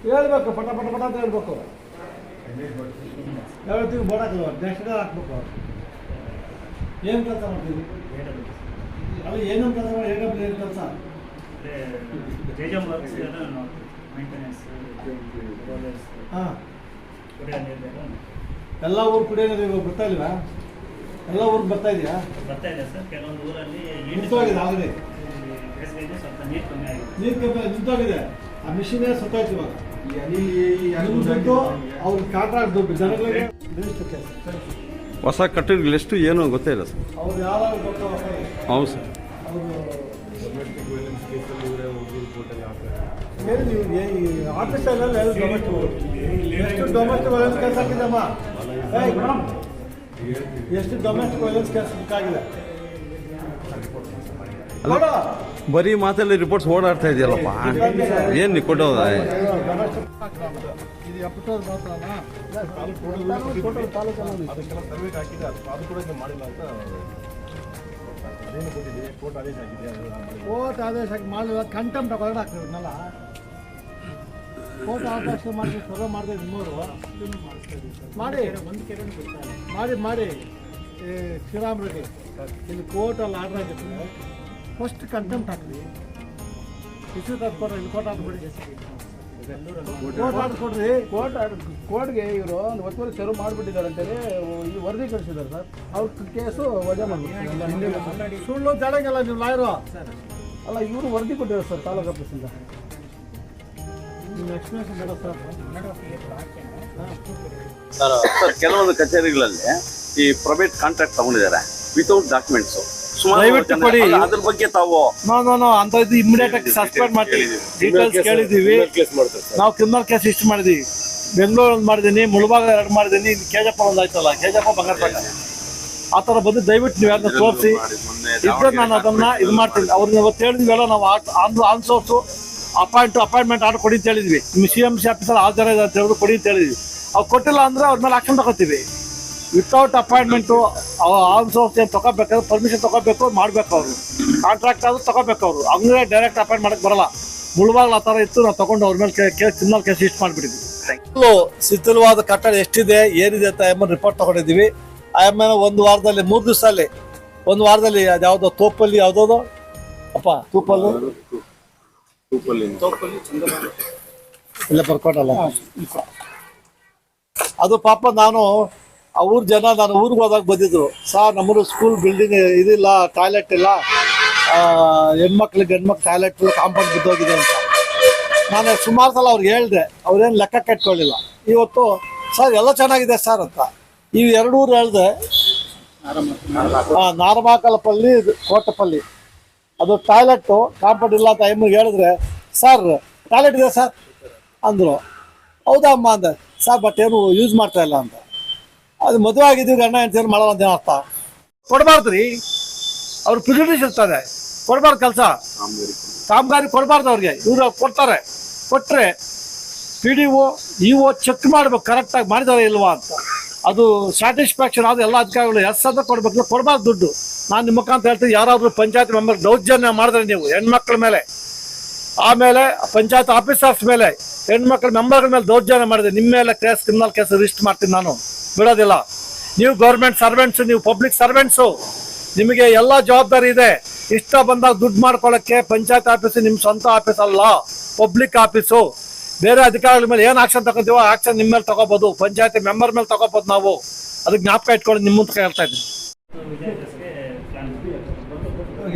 [SPEAKER 2] ಹೇಳ್ಬೇಕು. ಪಟ ಅಂತ ಹೇಳ್ಬೇಕು. ಹೇಳ್ತೀವಿ ಬೋರ್ಡ್ ಹಾಕಲ್ವ, ನೆಕ್ಸ್ಟ್ ಡೇ ಹಾಕ್ಬೇಕು. ಏನು ಕೆಲಸ ಮಾಡ್ತೀವಿ? ಅಲ್ಲ ಏನೇನು ಕೆಲಸ ಮಾಡಿ, ಏನು ಕೆಲಸ? ಹಾಂ, ಎಲ್ಲ ಊರು ಕುಡಿಯೋ ನೀರು ಬರ್ತಾ ಇಲ್ವಾ? ಎಲ್ಲ ಊರಿಗೆ ಬರ್ತಾ ಇದೆಯಾ?
[SPEAKER 7] ಬರ್ತಾ ಇದೆ ಸರ್. ಕೆಲವೊಂದು ಊರಲ್ಲಿ
[SPEAKER 2] ನಿಂತೋಗಿದೆ ಆಗಲಿ,
[SPEAKER 7] ಸ್ವಲ್ಪ ನೀರು ಕಮ್ಮಿ ಆಗಿದೆ.
[SPEAKER 2] ನೀರು ಕಮ್ಮಿ ನಿಂತೋಗಿದೆ. ಆ ಮಿಷಿನೇ ಸುತ್ತೋಯ್ತು. ಇವಾಗ ದುಡ್ಡು ಅವ್ರ ಕಾಂಟ್ರಾಕ್ಟ್ ದುಡ್ಡು ಜನಗಳಿಗೆ
[SPEAKER 3] ಹೊಸ ಕಟ್ಟಡಗಳೆಷ್ಟು ಏನೋ ಗೊತ್ತೇ ಇಲ್ಲ ಸರ್.
[SPEAKER 2] ಅವ್ರು ಯಾರು ಗೊತ್ತಾಗ
[SPEAKER 3] ಹೌದು ಸರ್.
[SPEAKER 2] ಆಫೀಸಲ್ಲಿ ಎಷ್ಟು ಡೊಮೆಸ್ಟಿಕ್ ವೈಲೆನ್ಸ್ ಕೇಸ್ ಹಾಕಿದಮ್ಮ? ಎಷ್ಟು ಡೊಮೆಸ್ಟಿಕ್ ವೈಲೆನ್ಸ್ ಕೇಸ್ ಆಗಿದೆ?
[SPEAKER 3] ಬರೀ ಮಾತಲ್ಲಿ ರಿಪೋರ್ಟ್ಸ್ ಓಡಾಡ್ತಾ ಇದೆಯಲ್ಲಪ್ಪ, ಏನು ಕೊಟ್ಟೋದ?
[SPEAKER 2] ಕೋರ್ಟ್ ಆದೇಶ ಮಾಡಲಿಲ್ಲ, ಕಂಟೆಂಪ್ಟ್ ಹೊರಗಡೆ ಹಾಕ್ತಿದ್ನಲ್ಲ. ಕೋರ್ಟ್ ಆದೇಶ ಮಾಡಿ ಸರ್ವ ಮಾಡಿದೆ ನಿಮ್ಮವರು ಮಾಡಿ ಶ್ರೀರಾಮ್ ರೆಡ್ಡಿ ಇಲ್ಲಿ ಕೋರ್ಟಲ್ಲಿ ಆರ್ಡರ್ ಆಗಿತ್ತು. ಫಸ್ಟ್ ಕಂಟೆಂಪ್ಟ್ ಹಾಕ್ಲಿ, ಇಶ್ಯೂ ತರ್ಕೊಡ್ರಿ, ಇಲ್ಲಿ ಕೋರ್ಟ್ ಹಾಕ್ಬಿಡಿ. ಕೋರ್ಟ್ ಆರ್ಡರ್ ಕೊಡ್ರಿ. ಕೋರ್ಟ್ಗೆ ಇವರು ಒತ್ತುವರಿ ಶುರು ಮಾಡಿಬಿಟ್ಟಿದ್ದಾರೆ ಅಂತೇಳಿ ಇಲ್ಲಿ ವರದಿ ಕಳಿಸಿದ್ದಾರೆ ಸರ್. ಅವ್ರ ಕೇಸು ವಜಾ ಮಾಡ್ಬಿಟ್ಟು ಸುಳ್ಳು ತಡಂಗಲ್ಲ ನೀವು ಲಾಯರು. ಅಲ್ಲ, ಇವರು ವರದಿ ಕೊಟ್ಟಿದ್ದಾರೆ ಸರ್ ತಾಲೂಕು ಆಫೀಸಿಂದ. ನಿಮ್ಮ ಎಕ್ಸ್ಪ್ಲೇಷನ್ ಬೇಡ ಸರ್.
[SPEAKER 3] ಕೆಲವೊಂದು ಕಚೇರಿಗಳಲ್ಲಿ ಈ ಪ್ರೈವೇಟ್ ಕಾಂಟ್ರಾಕ್ಟ್ ತಗೊಂಡಿದ್ದಾರೆ ವಿತೌಟ್ ಡಾಕ್ಯುಮೆಂಟ್ಸ್.
[SPEAKER 2] ದಯವಿಟ್ಟು ಕೊಡಿ.
[SPEAKER 3] ಅದ್ರ ಬಗ್ಗೆ ತಾವು
[SPEAKER 2] ನೋ ಅಂತ ಇದು ಇಮಿಡಿಯೇಟ್ ಆಗಿ ಸಸ್ಪೆಂಡ್ ಮಾಡ್ತೀವಿ. ಡೀಟೇಲ್ಸ್ ಕೇಳಿದ್ದೀವಿ ನಾವು. ಕ್ರಿಮಿನಲ್ ಕೇಸ್ ಇಷ್ಟು ಮಾಡಿದೀವಿ. ಬೆಂಗಳೂರು ಒಂದು ಮಾಡಿದ್ದೀನಿ, ಮುಳಬಾಗ 2 ಮಾಡಿದ್ದೀನಿ, ಕೆಜಪ್ಪ ಒಂದು ಆಯ್ತಲ್ಲ, ಕೆಜಪ್ಪ ಬಂಗಾರಪೇಟೆ. ಆ ಥರ ಬಂದು ದಯವಿಟ್ಟು ನೀವು ಯಾರನ್ನ ತೋರಿಸಿ ಇದ್ರೆ ನಾನು ಅದನ್ನ ಇದು ಮಾಡ್ತೀನಿ. ಅವ್ರನ್ನ ಇವತ್ತು ಹೇಳಿದ್ವಿಲ್ಲ, ನಾವು ಆನ್ ಸೋರ್ಸು ಅಪಾಯಿಂಟ್ಮೆಂಟ್ ಆರ್ಡರ್ ಕೊಡಿ ಅಂತ ಹೇಳಿದ್ವಿ. ನಿಮ್ಮ CMC ಆಫೀಸಲ್ಲಿ ಹಾಜರ ಇದೆ ಅಂತ ಹೇಳಿದ್ರು, ಕೊಡಿ ಅಂತ ಹೇಳಿದ್ವಿ. ಅವ್ರು ಕೊಟ್ಟಿಲ್ಲ ಅಂದರೆ ಅವ್ರ ಮೇಲೆ ಆಕ್ಷನ್ ತಗೋತೀವಿ. ವಿತೌಟ್ ಅಪಾಯಿಂಟ್ಮೆಂಟು ಆನ್ ಸೋರ್ಸ್ ಏನು ತೊಗೋಬೇಕಾದ್ರೆ ಪರ್ಮಿಷನ್ ತೊಗೋಬೇಕು, ಮಾಡಬೇಕು. ಅವರು ಕಾಂಟ್ರಾಕ್ಟ್ ಆದ್ರೂ ತೊಗೋಬೇಕು. ಅವರು ಹಂಗೆ ಡೈರೆಕ್ಟ್ ಅಪಾಯಿಂಟ್ ಮಾಡೋಕ್ಕೆ ಬರಲ್ಲ. ಮುಳುಬಾಗ್ಲು ಆ ಥರ ಇತ್ತು, ನಾವು ತೊಗೊಂಡು ಅವ್ರ ಮೇಲೆ ಕ್ರಿಮಿನಲ್ ಕೇಸ್ ಇಷ್ಟು ಮಾಡಿಬಿಟ್ಟಿದ್ವಿ. ಶಿಥಿಲವಾದ ಕಟ್ಟಡ ಎಷ್ಟಿದೆ, ಏನಿದೆ ಅಂತ ಎಂಬ ರಿಪೋರ್ಟ್ ತೊಗೊಂಡಿದ್ದೀವಿ. ಆಮೇಲೆ 1 ವಾರದಲ್ಲಿ 3 ದಿವಸದಲ್ಲಿ 1 ವಾರದಲ್ಲಿ ಅದ್ಯಾವುದೋ ತೋಪಲ್ಲಿ ಯಾವುದೋ ಅಪ್ಪ ತೂಪಲ್ಲಿ ಇಲ್ಲ ಬರ್ಕೊಟ್ಟಲ್ಲ ಅದು. ಪಾಪ ನಾನು ಅವ್ರ ಜನ ನಾನು ಊರಿಗೆ ಹೋದಾಗ ಬಂದಿದ್ರು. ಸರ್ ನಮ್ಮೂರು ಸ್ಕೂಲ್ ಬಿಲ್ಡಿಂಗ್ ಇದಿಲ್ಲ, ಟಾಯ್ಲೆಟ್ ಇಲ್ಲ, ಹೆಣ್ಮಕ್ಳಿಗೆ ಗಂಡ್ಮಕ್ಳು ಟಾಯ್ಲೆಟ್ ಕಾಂಪೌಂಡ್ ಬಿದ್ದೋಗಿದೆ ಅಂತ. ನಾನು ಸುಮಾರು ಸಲ ಅವ್ರಿಗೆ ಹೇಳಿದೆ, ಅವ್ರೇನು ಲೆಕ್ಕ ಕೆಟ್ಕೊಳ್ಳಿಲ್ಲ. ಇವತ್ತು ಸರ್ ಎಲ್ಲ ಚೆನ್ನಾಗಿದೆ ಸರ್ ಅಂತ. ಇವು 2 ಊರು ಹೇಳಿದೆ, ನಾರಮಾಕಲಪಲ್ಲಿ, ಕೋಟಪಲ್ಲಿ. ಅದು ಟಾಯ್ಲೆಟ್ಟು ಕಾಂಪೌಂಡ್ ಇಲ್ಲ ಅಂತ ಎಮ್ಮಿಗೆ ಹೇಳಿದ್ರೆ, ಸರ್ ಟಾಯ್ಲೆಟ್ ಇದೆ ಸರ್ ಅಂದರು. ಹೌದಾ ಅಮ್ಮ ಅಂದೆ. ಸರ್ ಬಟ್ ಏನು ಯೂಸ್ ಮಾಡ್ತಾ ಇಲ್ಲ ಅಂತ. ಅದು ಮದುವೆ ಆಗಿದ್ದೀವಿ, ಗಂಡ ಹೆಂಡತಿ ಮಾಡಲ್ಲ ಅಂತ ಅರ್ಥ. ಕೊಡಬಾರ್ದು ರೀ, ಅವ್ರು ಪ್ರಿಜಿಡಿಸ್ ಇರ್ತದೆ, ಕೊಡಬಾರ್ದು ಕೆಲಸ, ಕಾಮಗಾರಿ ಕೊಡಬಾರ್ದು ಅವ್ರಿಗೆ. ಇವರು ಕೊಡ್ತಾರೆ, ಕೊಟ್ಟರೆ PDO EO ಚೆಕ್ ಮಾಡ್ಬೇಕು ಕರೆಕ್ಟಾಗಿ ಮಾಡಿದಾರೆ ಇಲ್ವಾ ಅಂತ. ಅದು ಸ್ಯಾಟಿಸ್ಫ್ಯಾಕ್ಷನ್ ಆದ ಎಲ್ಲ ಅಧಿಕಾರಿಗಳು ಅಂತ ಕೊಡ್ಬೇಕು, ಕೊಡಬಾರ್ದು ದುಡ್ಡು. ನಾನು ನಿಮ್ಮ ಮುಖಾಂತರ ಹೇಳ್ತೀನಿ, ಯಾರಾದರೂ ಪಂಚಾಯತ್ ಮೆಂಬರ್ ದೌರ್ಜನ್ಯ ಮಾಡಿದ್ರೆ ನೀವು ಹೆಣ್ಮಕ್ಳ ಮೇಲೆ, ಆಮೇಲೆ ಪಂಚಾಯತ್ ಆಫೀಸರ್ಸ್ ಮೇಲೆ, ಹೆಣ್ಮಕ್ಳ ಮೆಂಬರ್ಗಳ ಮೇಲೆ ದೌರ್ಜನ್ಯ ಮಾಡಿದ್ರೆ ನಿಮ್ಮ ಮೇಲೆ ಕ್ರಿಮಿನಲ್ ಕೇಸ್ ರಿಜಿಸ್ಟರ್ ಮಾಡ್ತೀನಿ, ನಾನು ಬಿಡೋದಿಲ್ಲ. ನೀವು ಗೌರ್ಮೆಂಟ್ ಸರ್ವೆಂಟ್ಸು, ನೀವು ಪಬ್ಲಿಕ್ ಸರ್ವೆಂಟ್ಸು, ನಿಮಗೆ ಎಲ್ಲ ಜವಾಬ್ದಾರಿ ಇದೆ. ಇಷ್ಟ ಬಂದಾಗ ದುಡ್ಡು ಮಾಡ್ಕೊಳ್ಳೋಕ್ಕೆ ಪಂಚಾಯತ್ ಆಫೀಸು ನಿಮ್ಮ ಸ್ವಂತ ಆಫೀಸ್ ಅಲ್ಲ, ಪಬ್ಲಿಕ್ ಆಫೀಸು. ಬೇರೆ ಅಧಿಕಾರಿಗಳ ಮೇಲೆ ಏನು ಆಕ್ಷನ್ ತಗೋತೀವೋ ಆಕ್ಷನ್ ನಿಮ್ಮ ಮೇಲೆ ತಗೋಬೋದು, ಪಂಚಾಯತಿ ಮೆಂಬರ್ ಮೇಲೆ ತಗೋಬೋದು. ನಾವು ಅದಕ್ಕೆ ಜ್ಞಾಪಕ ಇಟ್ಕೊಂಡು ನಿಮ್ಮ ಮುಂದೆ ಹೇಳ್ತಾ ಇದ್ದೀನಿ.
[SPEAKER 7] ವಿಲೇಜಸ್ಗೆ ಪ್ಲಾನ್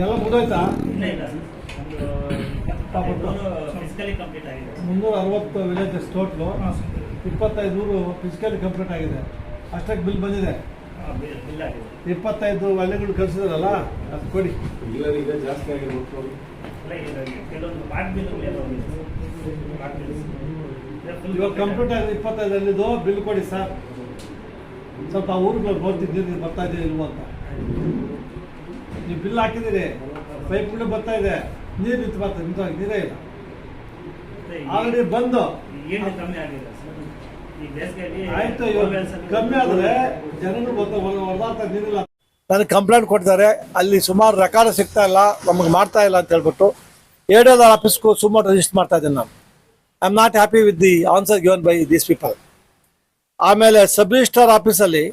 [SPEAKER 2] ಎಲ್ಲ ಮುಗಿದೋಯ್ತಾ?
[SPEAKER 7] ಇನ್ನೂ ಇಲ್ಲ ಫಿಸಿಕಲಿ ಕಂಪ್ಲೀಟ್ ಆಗಿದೆ.
[SPEAKER 2] 360 ವಿಲೇಜಸ್ ಟೋಟ್ಲು, 25 ಫಿಸಿಕಲಿ ಕಂಪ್ಲೀಟ್ ಆಗಿದೆ. ಅಷ್ಟಕ್ಕೆ ಬಿಲ್ ಬಂದಿದೆ.
[SPEAKER 7] ಬಿಲ್ ಆಗಿದೆ.
[SPEAKER 2] 25 ಹಳ್ಳಿಗಳು ಕಳಿಸಿದ್ರಲ್ಲ, ಅದು ಕೊಡಿ.
[SPEAKER 6] ಈಗ ಜಾಸ್ತಿ ಆಗಿರ್ಬೇಕು.
[SPEAKER 7] ಕೆಲವೊಂದು ಬಾಟ್ ಬಿಲ್ಗಳೆಲ್ಲ ಹೋಗಿದೆ.
[SPEAKER 2] ಇವಾಗ ಕಂಪ್ಲೀಟ್ ಆಗಿದೆ 25 ಹಳ್ಳಿದು ಬಿಲ್ ಕೊಡಿ ಸರ್. ಸ್ವಲ್ಪ ಊರುಗಳು ನೋಡ್ತಿದ್ದೀರಿ ಬರ್ತಾ ಇದೆ ಇಲ್ವ ಅಂತ. ನೀವು ಬಿಲ್ ಹಾಕಿದ್ದೀರಿ, ಪೈಪ್ಗಳು ಬರ್ತಾ ಇದೆ, ನೀರು ನಿಂತು ಬರ್ತದೆ, ನಿಂತಾಗಿ ನೀರೇ ಇಲ್ಲ. ಆಲ್ರೆಡಿ ಬಂದು
[SPEAKER 7] ಏನು ಕಮ್ಮಿ ಆಗಿದೆ ಸರ್ ಈ ಬೇಸಿಗೆಯಲ್ಲಿ.
[SPEAKER 2] ಆಯ್ತು, ಇವಾಗ ಕಮ್ಮಿ ಆದರೆ ಜನಗಳು ಹೊರದಾಡ್ತಾ ನೀರಿಲ್ಲ. ನನಗೆ ಕಂಪ್ಲೇಂಟ್ ಕೊಟ್ಟಿದ್ದಾರೆ, ಅಲ್ಲಿ ಸುಮಾರು ರೆಕಾರ್ಡ್ ಸಿಗ್ತಾ ಇಲ್ಲ, ನಮಗೆ ಮಾಡ್ತಾ ಇಲ್ಲ ಅಂತ ಹೇಳ್ಬಿಟ್ಟು ADO ಆಫೀಸ್ಗೂ ಸುಮಾರು ರಿಜಿಸ್ಟರ್ ಮಾಡ್ತಾ ಇದ್ದೀನಿ ನಾನು. I am not happy with the answer given by these people. ಆಮೇಲೆ ಸಬ್ ರಿಜಿಸ್ಟ್ರಾರ್ ಆಫೀಸಲ್ಲಿ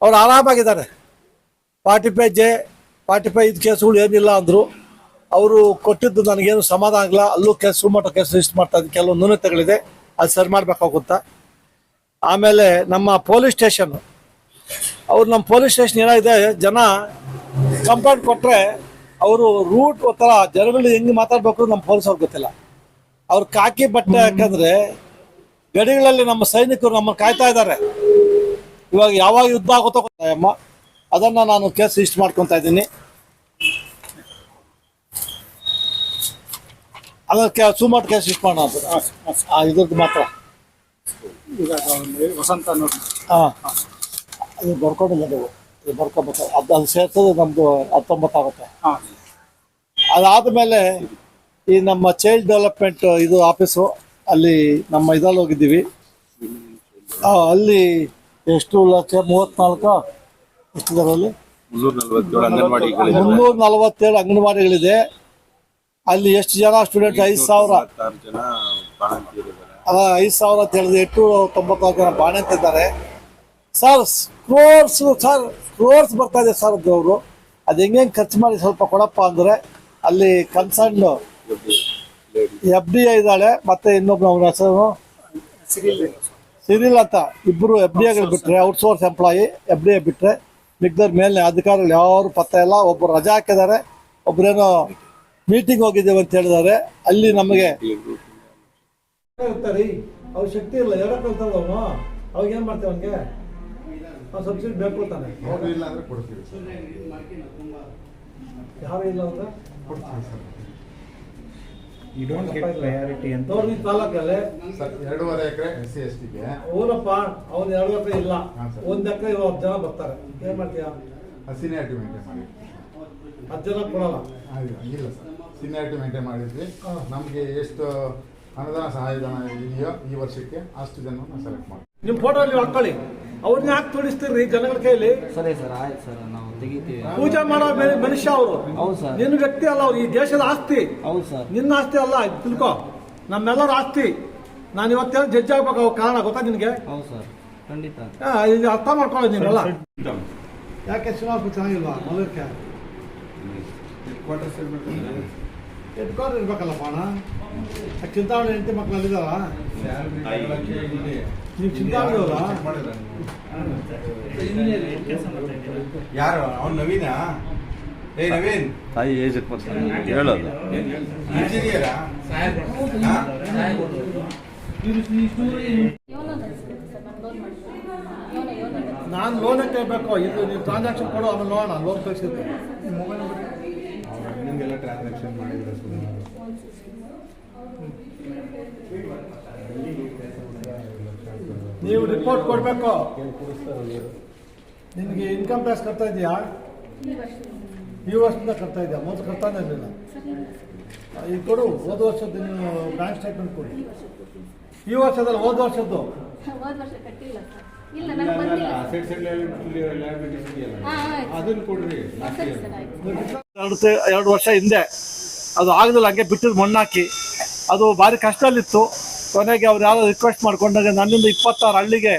[SPEAKER 2] ಅವ್ರು ಆರಾಮಾಗಿದ್ದಾರೆ. 45 ಕೇಸುಗಳು ಏನಿಲ್ಲ ಅಂದರು. ಅವರು ಕೊಟ್ಟಿದ್ದು ನನಗೇನು ಸಮಾಧಾನ ಆಗಿಲ್ಲ. ಅಲ್ಲೂ ಸುಮಾರು ಕೇಸ್ ರಿಜಿಸ್ಟರ್ ಮಾಡ್ತಾ ಇದ್ದೀನಿ, ಕೆಲವು ನ್ಯೂನತೆಗಳಿದೆ, ಅದು ಸರಿ ಮಾಡಬೇಕಾಗುತ್ತಾ. ಆಮೇಲೆ ನಮ್ಮ ಪೊಲೀಸ್ ಸ್ಟೇಷನ್, ನಮ್ಮ ಪೊಲೀಸ್ ಸ್ಟೇಷನ್ ಏನಾಗಿದೆ, ಜನ ಕಂಪ್ಲೇಂಟ್ ಕೊಟ್ಟರೆ ಅವರು ರೂಟ್ ಒಂಥರ ಜನಗಳು ಹೆಂಗೆ ಮಾತಾಡಬೇಕು ನಮ್ಮ ಪೊಲೀಸವ್ರಿಗೆ ಗೊತ್ತಿಲ್ಲ. ಅವ್ರು ಕಾಕಿ ಬಟ್ಟೆ ಯಾಕಂದರೆ ಗಡಿಗಳಲ್ಲಿ ನಮ್ಮ ಸೈನಿಕರು ನಮ್ಮನ್ನು ಕಾಯ್ತಾ ಇದ್ದಾರೆ. ಇವಾಗ ಯಾವಾಗ ಯುದ್ಧ ಆಗುತ್ತೋ ಅಮ್ಮ, ಅದನ್ನು ನಾನು ಕೇಸ್ ರಿಜಿಸ್ಟರ್ ಮಾಡ್ಕೊತಾ ಇದ್ದೀನಿ. ಅದಕ್ಕೆ ಸುಮಾರು ಕೇಸ್ ರಿಜಿಸ್ಟರ್ ಮಾಡೋಣ ಅಂತ ಇದ್ರದ್ದು ಮಾತ್ರ.
[SPEAKER 4] ವಸಂತ
[SPEAKER 2] ಹಾಂ, ಅದು ಬರ್ಕೊಂಡಿಲ್ಲ ನೀವು, ಇದು ಬರ್ಕೊಬೇಕು. ಅದು ಸೇರ್ಸೋದು ನಮ್ಮದು 19 ಆಗುತ್ತೆ. ಅದಾದಮೇಲೆ ಈ ನಮ್ಮ ಚೈಲ್ಡ್ ಡೆವಲಪ್ಮೆಂಟ್ ಇದು ಆಫೀಸು, ಅಲ್ಲಿ ನಮ್ಮ ಇದ್ರಲ್ಲಿ ಹೋಗಿದ್ದೀವಿ. ಅಲ್ಲಿ ಎಷ್ಟು ಲಕ್ಷ 34 ಎಷ್ಟಿದ್ದಾರೆ ಅಲ್ಲಿ 347 ಅಂಗನವಾಡಿಗಳಿದೆ. ಅಲ್ಲಿ ಎಷ್ಟು ಜನ ಸ್ಟೂಡೆಂಟ್? 5,000 5,000 ಅಂತ ಹೇಳಿದ್ರೆ 896 ಜನ ಬಾಣೆ ಅಂತಿದ್ದಾರೆ ಸರ್. ಕ್ರೋರ್ಸ್ ಬರ್ತಾ ಇದೆ ಸರ್. ಅವರು ಅದು ಹೆಂಗೆ ಖರ್ಚು ಮಾಡಿ ಸ್ವಲ್ಪ ಕೊಡಪ್ಪ ಅಂದರೆ, ಅಲ್ಲಿ ಕನ್ಸರ್ನ್ FDI ಇದ್ದಾಳೆ, ಮತ್ತೆ ಇನ್ನೊಬ್ಬ ಅವ್ರ ಹೆಸರು ಸಿರಿಲ್ ಅಂತ, ಇಬ್ಬರು FDIಗಳು ಬಿಟ್ಟರೆ, ಔಟ್ಸೋರ್ಸ್ ಎಂಪ್ಲಾಯಿ FDI ಬಿಟ್ಟರೆ ಮಿಕ್ದರ್ ಮೇಲೆ ಅಧಿಕಾರಿಗಳು ಯಾರು ಪತ್ತ ಇಲ್ಲ. ಒಬ್ಬರು ರಜಾ ಹಾಕಿದ್ದಾರೆ, ಒಬ್ಬರೇನೋ ಮೀಟಿಂಗ್ ಹೋಗಿದ್ದೇವೆ ಅಂತ ಹೇಳಿದ್ದಾರೆ. ಅಲ್ಲಿ ನಮಗೆ ಇರ್ತಾರೆ, ಅವ್ರ ಶಕ್ತಿ ಇಲ್ಲ, ಎರಡು ಕಲ್ತಾವ ಅವನು. ಅವಾಗ ಏನು ಮಾಡ್ತೇವೆ ಅವನಿಗೆ? ಅವ್ನು ಸಬ್ಸಿಡಿ ಬೇಕು ತಾನೆ.
[SPEAKER 5] ಇಲ್ಲ ಅಂದ್ರೆ ಕೊಡ್ತೀವಿ,
[SPEAKER 2] ಯಾರು ಇಲ್ಲ ಅಂದ್ರೆ
[SPEAKER 5] ನೋಡಿ
[SPEAKER 2] ತಾಲೂಕಲ್ಲಿ
[SPEAKER 5] 2.5 ಎಕರೆ SC/STಗೆ.
[SPEAKER 2] ಊರಪ್ಪ ಅವ್ನು 2 ಎಕರೆ ಇಲ್ಲ, 1 ಎಕರೆ 10 ಜನ ಬರ್ತಾರೆ. ಏನ್ ಮಾಡ್ತೀಯ?
[SPEAKER 5] ಸೀನಿಯಾರಿಟಿ ಮೇಂಟೈನ್ ಮಾಡಿ
[SPEAKER 2] 10 ಜನ ಕೊಡಲ್ಲ.
[SPEAKER 5] ಇಲ್ಲ ಸರ್, ಸೀನಿಯಾರಿಟಿ ಮೇಂಟೈನ್ ಮಾಡಿದ್ವಿ. ನಮಗೆ ಎಷ್ಟು ಅನುದಾನ ಸಹಾಯಧನ ಇದೆಯೋ ಈ ವರ್ಷಕ್ಕೆ ಅಷ್ಟು ಜನ ಸೆಲೆಕ್ಟ್ ಮಾಡಿ
[SPEAKER 2] ನಿಮ್ಮ ಫೋಟೋ ಅಲ್ಲಿ ಹಾಕೊಳ್ಳಿ. ಅವ್ರನ್ನ ಯಾಕೆ ತೋರಿಸ್ತೀರಿ ಜನಗಳ ಕೈಯಲ್ಲಿ?
[SPEAKER 8] ಸರಿ ಸರ್, ಆಯ್ತು ಸರ್, ನಾವು ತೆಗಿತೀವಿ.
[SPEAKER 2] ಪೂಜೆ ಮಾಡೋ ಮನುಷ್ಯ ಅವರು.
[SPEAKER 8] ಹೌದು ಸರ್.
[SPEAKER 2] ನಿನ್ನ ವ್ಯಕ್ತಿ ಅಲ್ಲ ಅವ್ರು, ಈ ದೇಶದ ಆಸ್ತಿ.
[SPEAKER 8] ಹೌದು ಸರ್.
[SPEAKER 2] ನಿನ್ನ ಆಸ್ತಿ ಅಲ್ಲ, ತಿಳ್ಕೊ, ನಮ್ಮೆಲ್ಲರ ಆಸ್ತಿ. ನಾನು ಇವತ್ತೇನು ಜಡ್ಜ್ ಆಗ್ಬೇಕು ಕಾರಣ ಗೊತ್ತಾ ನಿನಗೆ?
[SPEAKER 8] ಹೌದು ಸರ್, ಖಂಡಿತ.
[SPEAKER 2] ಇದು ಅರ್ಥ ಮಾಡ್ಕೊಳ್ಳೋದು ನೀವೆಲ್ಲ. ಯಾಕೆ ಚುನಾವಣೆ ಚೆನ್ನಾಗಿಲ್ವಾ? ಮೊದಲಕ್ಕೆ ಎಟ್ಕೊಂಡು ಇರ್ಬೇಕಲ್ಲಪ್ಪ ಅಣ್ಣ. ಚಿಂತಾಮಣಿ ಹೆಂಡತಿ ಮಕ್ಕಳು ಅಲ್ಲಿದ್ದಾರ? ನೀವು ಚಿಂತಾಮಣಿಯವರ?
[SPEAKER 5] ಯಾರು ಅವ್ನು? ನವೀನಾ? ನವೀನ್
[SPEAKER 3] ತಾಯಿ ಏಜ್ ಹೇಳೋದು
[SPEAKER 5] ಇಂಜಿನಿಯರಾ?
[SPEAKER 2] ನಾನು ಲೋನ್ ಕೇಳಬೇಕು. ಇದು ನೀವು ಟ್ರಾನ್ಸಾಕ್ಷನ್ ಕೊಡು, ಆಮೇಲೆ ನೋಡೋಣ, ಲೋನ್ ಕಳಿಸಿದ್ದೆ.
[SPEAKER 5] ನಿಮಗೆಲ್ಲ ಟ್ರಾನ್ಸಾಕ್ಷನ್ ಮಾಡಿದ್ರೆ ಸುಮಾರು
[SPEAKER 2] ನೀವು ರಿಪೋರ್ಟ್ ಕೊಡಬೇಕು. ನಿಮಗೆ ಇನ್ಕಮ್ ಟ್ಯಾಕ್ಸ್ ಕಟ್ತಾ ಇದೆಯಾ? ಈ ವರ್ಷದಿಂದ ಕಟ್ತಾ ಇದೆಯಾ? ಮೊದಲು ಕಟ್ತಾನೆ ಇರಲಿಲ್ಲ. ಈಗ ಕೊಡು, ಹೋದ ವರ್ಷದ ನೀವು ಬ್ಯಾಂಕ್ ಸ್ಟೇಟ್ಮೆಂಟ್ ಕೊಡಿ. ಈ ವರ್ಷದಲ್ಲಿ ಹೋದ ವರ್ಷದ್ದು
[SPEAKER 9] ಹೋದ ವರ್ಷ ಕಟ್ಟಿಲ್ಲ ಸರ್. ಇಲ್ಲ ನನಗೆ ಬಂದಿಲ್ಲ
[SPEAKER 5] ಅದನ್ನು ಕೊಡ್ರಿ.
[SPEAKER 9] ಸರಿ ಸರ್ ಆಯ್ತು.
[SPEAKER 2] 2 ವರ್ಷ ಹಿಂದೆ ಅದು ಆಗಲಿಲ್ಲ, ಹಂಗೆ ಬಿಟ್ಟಿದ್ದು ಮಣ್ಣಾಕಿ. ಅದು ಭಾರಿ ಕಷ್ಟದಲ್ಲಿತ್ತು. ಕೊನೆಗೆ ಅವ್ರು ಯಾರೋ ರಿಕ್ವೆಸ್ಟ್ ಮಾಡ್ಕೊಂಡಾಗ ನನ್ನಿಂದ 26 ಹಳ್ಳಿಗೆ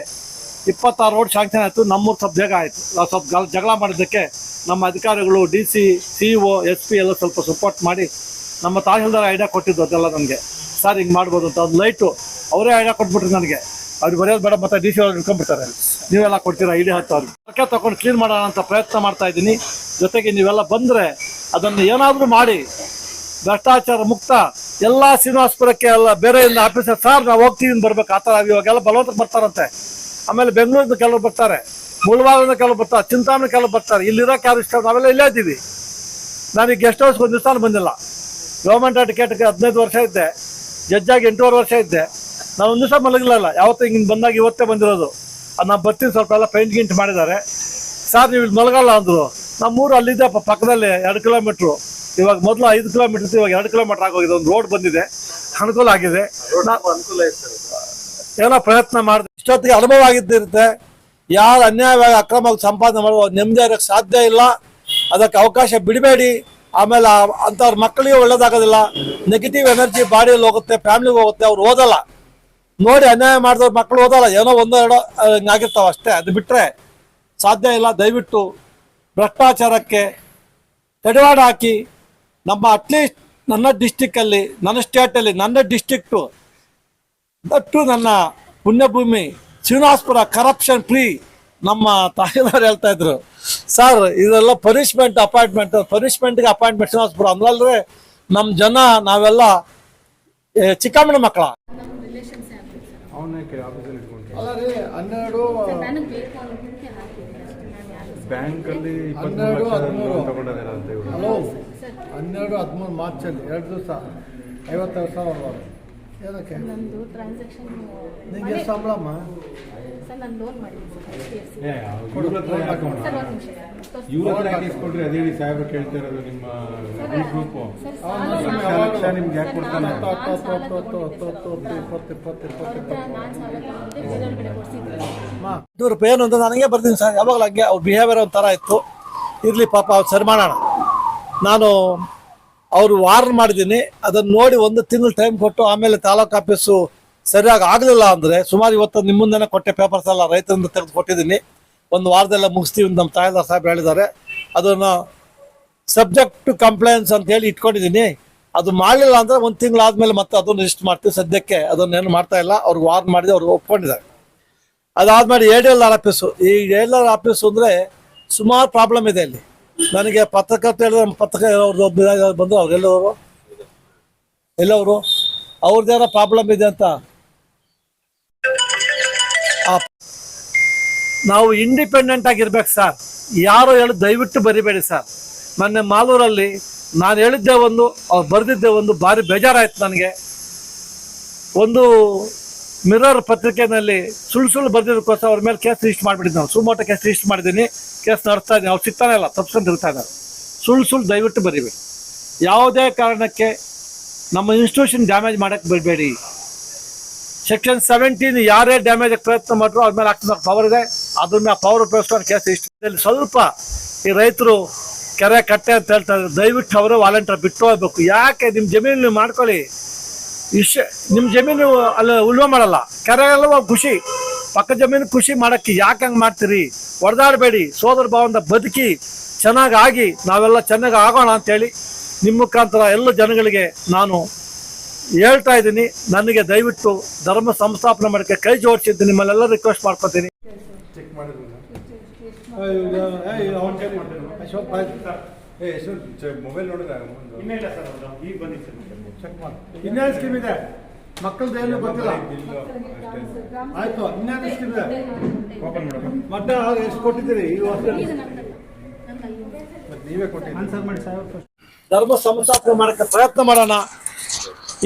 [SPEAKER 2] 26 ರೋಡ್ ಶಾಂಕ್ಷನ್ ಆಯಿತು. ನಮ್ಮೂರು ಸ್ವಲ್ಪ ಬೇಗ ಆಯಿತು. ನಾವು ಸ್ವಲ್ಪ ಜಗಳ ಮಾಡಿದ್ದಕ್ಕೆ ನಮ್ಮ ಅಧಿಕಾರಿಗಳು DC CO SP ಎಲ್ಲ ಸ್ವಲ್ಪ ಸಪೋರ್ಟ್ ಮಾಡಿ ನಮ್ಮ ತಹಸೀಲ್ದಾರ್ ಐಡಿಯಾ ಕೊಟ್ಟಿದ್ದು ಅದೆಲ್ಲ ನನಗೆ. ಸರ್ ಹಿಂಗೆ ಮಾಡ್ಬೋದು ಅಂತ. ಅದು ಲೈಟು ಅವರೇ ಐಡಿಯಾ ಕೊಟ್ಬಿಟ್ರು ನನಗೆ. ಅವ್ರಿಗೆ ಬರೆಯೋದು ಬೇಡ, ಮತ್ತೆ DC ಅವ್ರು ಇಟ್ಕೊಂಡ್ಬಿಡ್ತಾರೆ. ನೀವೆಲ್ಲ ಕೊಡ್ತೀರಾ ಐಡಿಯಾ ಹತ್ತು ಅವ್ರಿಗೆ. ಅದಕ್ಕೆ ತಗೊಂಡು ಕ್ಲೀನ್ ಮಾಡೋಣ ಅಂತ ಪ್ರಯತ್ನ ಮಾಡ್ತಾ ಇದ್ದೀನಿ. ಜೊತೆಗೆ ನೀವೆಲ್ಲ ಬಂದರೆ ಅದನ್ನು ಏನಾದರೂ ಮಾಡಿ ಭ್ರಷ್ಟಾಚಾರ ಮುಕ್ತ ಎಲ್ಲ ಶ್ರೀನಿವಾಸಪುರಕ್ಕೆ ಎಲ್ಲ ಬೇರೆಯಿಂದ ಆಫೀಸರ್ ಸರ್ ನಾವು ಹೋಗ್ತೀವಿ ಬರ್ಬೇಕು ಆ ಥರ. ಇವಾಗೆಲ್ಲ ಬಲವಂತಕ್ಕೆ ಬರ್ತಾರಂತೆ. ಆಮೇಲೆ ಬೆಂಗಳೂರಿಂದ ಕೆಲವರು ಬರ್ತಾರೆ, ಮುಳಬಾಗಿಲಿಂದ ಕೆಲವರು ಬರ್ತಾರೆ, ಚಿಂತಾಮಣಿ ಕೆಲವರು ಬರ್ತಾರೆ. ಇಲ್ಲಿರೋಕೆ ಯಾರು ಇಷ್ಟ? ನಾವೆಲ್ಲ ಇಲ್ಲೇ ಇದ್ದೀವಿ. ನನಗೆ ಗೆಸ್ಟ್ ಹೌಸ್ಗೆ ಒಂದು ದಿವಸ ಬಂದಿಲ್ಲ. ಗೌರ್ಮೆಂಟ್ ಅಡ್ವೊಕೇಟ್ಗೆ 15 ವರ್ಷ ಇದ್ದೆ, ಜಡ್ಜಾಗಿ 8.5 ವರ್ಷ ಇದ್ದೆ. ನಾನು ಒಂದು ದಿವಸ ಮಲಗಿಲ್ಲ. ಯಾವತ್ತೂ ಹಿಂಗೆ ಬಂದಾಗ ಇವತ್ತೇ ಬಂದಿರೋದು. ಅದು ನಾನು ಬರ್ತೀನಿ, ಸ್ವಲ್ಪ ಎಲ್ಲ ಪೇಂಟ್ ಗಿಂಟ್ ಮಾಡಿದ್ದಾರೆ. ಸರ್ ನೀವು ಇಲ್ಲಿ ಮಲಗಲ್ಲ ಅಂದರು. ನಮ್ಮೂರು ಅಲ್ಲಿದೆ ಪಕ್ಕದಲ್ಲಿ 2 ಕಿಲೋಮೀಟ್ರು. ಇವಾಗ ಮೊದಲು 5 ಕಿಲೋಮೀಟರ್ ಇತ್ತು, ಇವಾಗ 2 ಕಿಲೋಮೀಟರ್ ಆಗೋಗಿದೆ. ಒಂದು ರೋಡ್ ಬಂದಿದೆ, ಅನುಕೂಲ ಆಗಿದೆ. ಏನೋ ಪ್ರಯತ್ನ ಮಾಡಿದೆ. ಇಷ್ಟೊತ್ತಿಗೆ ಅನುಭವ ಆಗಿದ್ದಿರುತ್ತೆ. ಯಾರು ಅನ್ಯಾಯವಾಗಿ ಅಕ್ರಮವಾಗಿ ಸಂಪಾದನೆ ಮಾಡುವ ನೆಮ್ಮದಿ ಇರೋಕ್ಕೆ ಸಾಧ್ಯ ಇಲ್ಲ. ಅದಕ್ಕೆ ಅವಕಾಶ ಬಿಡಬೇಡಿ. ಆಮೇಲೆ ಅಂಥವ್ರ ಮಕ್ಕಳಿಗೆ ಒಳ್ಳೇದಾಗೋದಿಲ್ಲ. ನೆಗೆಟಿವ್ ಎನರ್ಜಿ ಬಾಡಿಯಲ್ಲಿ ಹೋಗುತ್ತೆ, ಫ್ಯಾಮಿಲಿಗೆ ಹೋಗುತ್ತೆ. ಅವ್ರು ಓದಲ್ಲ. ನೋಡಿ ಅನ್ಯಾಯ ಮಾಡಿದವ್ರ ಮಕ್ಕಳು ಓದಲ್ಲ. ಏನೋ 1-2 ಹಿಂಗಾಗಿರ್ತಾವೆ ಅಷ್ಟೇ. ಅದು ಬಿಟ್ಟರೆ ಸಾಧ್ಯ ಇಲ್ಲ. ದಯವಿಟ್ಟು ಭ್ರಷ್ಟಾಚಾರಕ್ಕೆ ತಡೆವಾಡ ಹಾಕಿ ನಮ್ಮ ಅಟ್ಲೀಸ್ಟ್ ನನ್ನ ಡಿಸ್ಟಿಕ್ಕಲ್ಲಿ, ನನ್ನ ಸ್ಟೇಟಲ್ಲಿ, ನನ್ನ ಡಿಸ್ಟಿಕ್ಟು ದಟ್ಟು ನನ್ನ ಪುಣ್ಯಭೂಮಿ ಶ್ರೀನಿವಾಸಪುರ ಕರಪ್ಷನ್ ಫ್ರೀ. ನಮ್ಮ ತಹಸೀಲ್ದಾರ್ ಹೇಳ್ತಾ ಇದ್ರು, ಸರ್ ಇದೆಲ್ಲ ಪನಿಷ್ಮೆಂಟ್ ಅಪಾಯಿಂಟ್ಮೆಂಟ್, ಪನಿಷ್ಮೆಂಟ್ಗೆ ಅಪಾಯಿಂಟ್ಮೆಂಟ್ ಶ್ರೀನಿವಾಸಪುರ ಅಂದ್ರಲ್ರಿ ನಮ್ಮ ಜನ ನಾವೆಲ್ಲ ಚಿಕ್ಕಮ್ಮನ ಮಕ್ಕಳ. ಅಲ್ಲ ರೀ 12
[SPEAKER 9] ನನಗೆ ಬೇಕು ಅನ್ನೋದಕ್ಕೆ ಹಾಕಿದ್ದೀನಿ ಅಷ್ಟೇ. ನಾನು ಯಾರು
[SPEAKER 5] ಬ್ಯಾಂಕಲ್ಲಿ
[SPEAKER 2] 12, 13
[SPEAKER 5] ತಗೊಂಡಿದ್ದಾರೆ ಅಂತ ಇವರು.
[SPEAKER 2] ಹಲೋ 12, 13 ಮಾರ್ಚಲ್ಲಿ 2 ದಿವಸ 50,000 ಏನಕ್ಕೆ
[SPEAKER 9] ನಂದು ಟ್ರಾನ್ಸಾಕ್ಷನ್.
[SPEAKER 2] ನಿಂಗೆ ಎಷ್ಟು ಸಂಬಳಮ್ಮ?
[SPEAKER 9] ಸರ್ ನಾನು ಲೋನ್ ಮಾಡಿದ್ದೀನಿ ಸರ್
[SPEAKER 5] ಇವ್ರ ಹತ್ರ ಯಾಕೆ ಮಾಡೋಣ?
[SPEAKER 9] ಸರ್ ಒಂದು ನಿಮಿಷ
[SPEAKER 5] ಇವ್ರ ಹತ್ರ ಯಾಕೆ ಇಸ್ಕೊಂಡ್ರಿ? ಅದೇ ಹೇಳಿ ಸಾಹೇಬ್ರು ಕೇಳ್ತಾ ಇರೋದು. ನಿಮ್ಮ ಗ್ರೂಪು ಲಕ್ಷ ನಿಮ್ಗೆ ಯಾಕೆ ಕೊಡ್ತಾನೆ?
[SPEAKER 9] ನಾನು ಸಾಲ ಕೊಡ್ಸಿದ್ದೆ.
[SPEAKER 2] ರೂಪಾಯಿ ಏನು ಅಂತ ನನಗೆ ಬರ್ತೀನಿ ಸರ್. ಯಾವಾಗಲೂ ಹಂಗೆ ಅವ್ರ ಬಿಹೇವಿಯರ್ ಒಂಥರ ಇತ್ತು. ಇರಲಿ ಪಾಪ, ಅವ್ರು ಸರಿ ಮಾಡೋಣ. ನಾನು ಅವರು ವಾರ್ನ್ ಮಾಡಿದ್ದೀನಿ. ಅದನ್ನು ನೋಡಿ 1 ತಿಂಗಳು ಟೈಮ್ ಕೊಟ್ಟು ಆಮೇಲೆ ತಾಲೂಕು ಆಫೀಸು ಸರಿಯಾಗಿ ಆಗಲಿಲ್ಲ ಅಂದರೆ ಸುಮಾರು ಇವತ್ತು ನಿಮ್ಮ ಮುಂದೆನೇ ಕೊಟ್ಟೆ. ಪೇಪರ್ಸ್ ಎಲ್ಲ ರೈತರಿಂದ ತೆಗೆದು ಕೊಟ್ಟಿದ್ದೀನಿ. 1 ವಾರದೆಲ್ಲ ಮುಗಿಸ್ತೀವಿ ಅಂತ ನಮ್ಮ ತಹಸೀಲ್ದಾರ್ ಸಾಹೇಬ್ ಹೇಳಿದ್ದಾರೆ. ಅದನ್ನು ಸಬ್ಜೆಕ್ಟ್ ಟು ಕಂಪ್ಲೇಂಟ್ಸ್ ಅಂತ ಹೇಳಿ ಇಟ್ಕೊಂಡಿದ್ದೀನಿ. ಅದು ಮಾಡಲಿಲ್ಲ ಅಂದರೆ 1 ತಿಂಗಳಾದ್ಮೇಲೆ ಮತ್ತೆ ಅದನ್ನು ರಿಜಿಸ್ಟರ್ ಮಾಡ್ತೀವಿ. ಸದ್ಯಕ್ಕೆ ಅದನ್ನೇನು ಮಾಡ್ತಾ ಇಲ್ಲ. ಅವ್ರಿಗೆ ವಾರ್ನ್ ಮಾಡಿದೆ, ಅವ್ರು ಒಪ್ಕೊಂಡಿದ್ದಾರೆ. ಅದಾದ್ಮೇಲೆ ADLR ಆಫೀಸು. ಈ ADLR ಆಫೀಸು ಅಂದರೆ ಸುಮಾರು ಪ್ರಾಬ್ಲಮ್ ಇದೆ ಇಲ್ಲಿ. ನನಗೆ ಪತ್ರಕರ್ತ ಹೇಳಿದ್ರೆ ಅವ್ರದ್ದು ಬಂದು ಎಲ್ಲವರು ಅವ್ರದ್ದೇನೋ ಪ್ರಾಬ್ಲಮ್ ಇದೆ ಅಂತ. ನಾವು ಇಂಡಿಪೆಂಡೆಂಟ್ ಆಗಿರ್ಬೇಕು ಸರ್. ಯಾರೋ ಹೇಳಿ ದಯವಿಟ್ಟು ಬರಿಬೇಡಿ ಸರ್. ಮೊನ್ನೆ ಮಾಲೂರಲ್ಲಿ ನಾನು ಹೇಳಿದ್ದೆ ಒಂದು, ಅವ್ರು ಬರೆದಿದ್ದೆ ಒಂದು. ಭಾರಿ ಬೇಜಾರಾಯ್ತು ನನಗೆ. ಒಂದು ಮಿರರ್ ಪತ್ರಿಕೆಯಲ್ಲಿ ಸುಳ್ಳು ಬರೆದಿದ್ದಕ್ಕೋಸ್ಕರ ಅವ್ರ ಮೇಲೆ ಕೇಸ್ ರಿಜಿಸ್ಟರ್ ಮಾಡಿಬಿಟ್ಟಿದ್ದು. ನಾನು ಸುಮೋಟೋ ಕೇಸ್ ರಿಜಿಸ್ಟರ್ ಮಾಡಿದ್ದೀನಿ. ಕೇಸ್ ನಡೆಸ್ತಾ ಇದ್ದೀನಿ. ಅವ್ರು ಸಿಗ್ತಾನೆ ಇಲ್ಲ, ತಪ್ಸ್ಕೊಂಡು ತಿರ್ತಾ ಇದ್ದಾರೆ. ಸುಳ್ಳು ದಯವಿಟ್ಟು ಬರೀಬೇಡಿ. ಯಾವುದೇ ಕಾರಣಕ್ಕೆ ನಮ್ಮ ಇನ್ಸ್ಟಿಟ್ಯೂಷನ್ ಡ್ಯಾಮೇಜ್ ಮಾಡೋಕ್ಕೆ ಬಿಡಬೇಡಿ. ಸೆಕ್ಷನ್ 17 ಯಾರೇ ಡ್ಯಾಮೇಜ್ ಪ್ರಯತ್ನ ಮಾಡಿದ್ರು ಅವ್ರ ಮೇಲೆ ಆಗ್ತದೆ ಪವರ್ ಇದೆ. ಅದ್ರ ಮೇಲೆ ಪವರ್ ಉಪಯೋಗಿಸ್ಕೊಂಡು ಕೇಸ್ ರಿಜಿಸ್ಟರ್. ಸ್ವಲ್ಪ ಈ ರೈತರು ಕೆರೆ ಕಟ್ಟೆ ಅಂತ ಹೇಳ್ತಾ ಇದ್ದಾರೆ. ದಯವಿಟ್ಟು ಅವರು ವಾಲಂಟಿಯರ್ ಬಿಟ್ಟು ಹೋಗ್ಬೇಕು. ಯಾಕೆ ನಿಮ್ಮ ಜಮೀನು ನೀವು ಮಾಡ್ಕೊಳ್ಳಿ. ನಿಮ್ಮ ಜಮೀನು ಅಲ್ಲಿ ಉಳುಮೆ ಮಾಡಲ್ಲ, ಕೆರೆ ಎಲ್ಲ ಖುಷಿ, ಪಕ್ಕ ಜಮೀನು ಖುಷಿ ಮಾಡೋಕ್ಕೆ ಯಾಕೆ ಹಂಗೆ ಮಾಡ್ತೀರಿ? ಹೊಡೆದಾಡಬೇಡಿ. ಸೋದರ ಭಾವದಿಂದ ಬದುಕಿ ಚೆನ್ನಾಗಿ ನಾವೆಲ್ಲ ಚೆನ್ನಾಗಿ ಆಗೋಣ ಅಂತೇಳಿ ನಿಮ್ಮ ಮುಖಾಂತರ ಎಲ್ಲ ಜನಗಳಿಗೆ ನಾನು ಹೇಳ್ತಾ ಇದ್ದೀನಿ. ನನಗೆ ದಯವಿಟ್ಟು ಧರ್ಮ ಸಂಸ್ಥಾಪನೆ ಮಾಡೋಕ್ಕೆ ಕೈ ಜೋಡಿಸಿದ್ದು ನಿಮ್ಮಲ್ಲೆಲ್ಲ ರಿಕ್ವೆಸ್ಟ್ ಮಾಡ್ಕೊತೀನಿ.
[SPEAKER 5] ಚೆಕ್ ಮಾಡಿದ್ರು ಮೊಬೈಲ್ ನೋಡಿದ್ರೆ
[SPEAKER 7] ಈಗ ಬಂದಿತ್ತು
[SPEAKER 2] ಚೆಕ್ ಮಾಡಿ. ಇನ್ನೇನು ಸ್ಕೀಮ್ ಇದೆ ಮಕ್ಕಳದ್ದು ಏನು ಗೊತ್ತಿಲ್ಲ. ಆಯ್ತು, ಇನ್ನೇನು ಸ್ಕೀಮ್ ಇದೆ ಮತ್ತೆ ಅವ್ರು ಎಷ್ಟು ಕೊಟ್ಟಿದ್ದೀರಿ ಈ ವರ್ಷದಲ್ಲಿ?
[SPEAKER 5] ನೀವೇ ಕೊಟ್ಟಿದ್ದೀರಿ.
[SPEAKER 2] ಧರ್ಮ ಸಂಸ್ಥಾಪನೆ ಮಾಡೋಕ್ಕೆ ಪ್ರಯತ್ನ ಮಾಡೋಣ.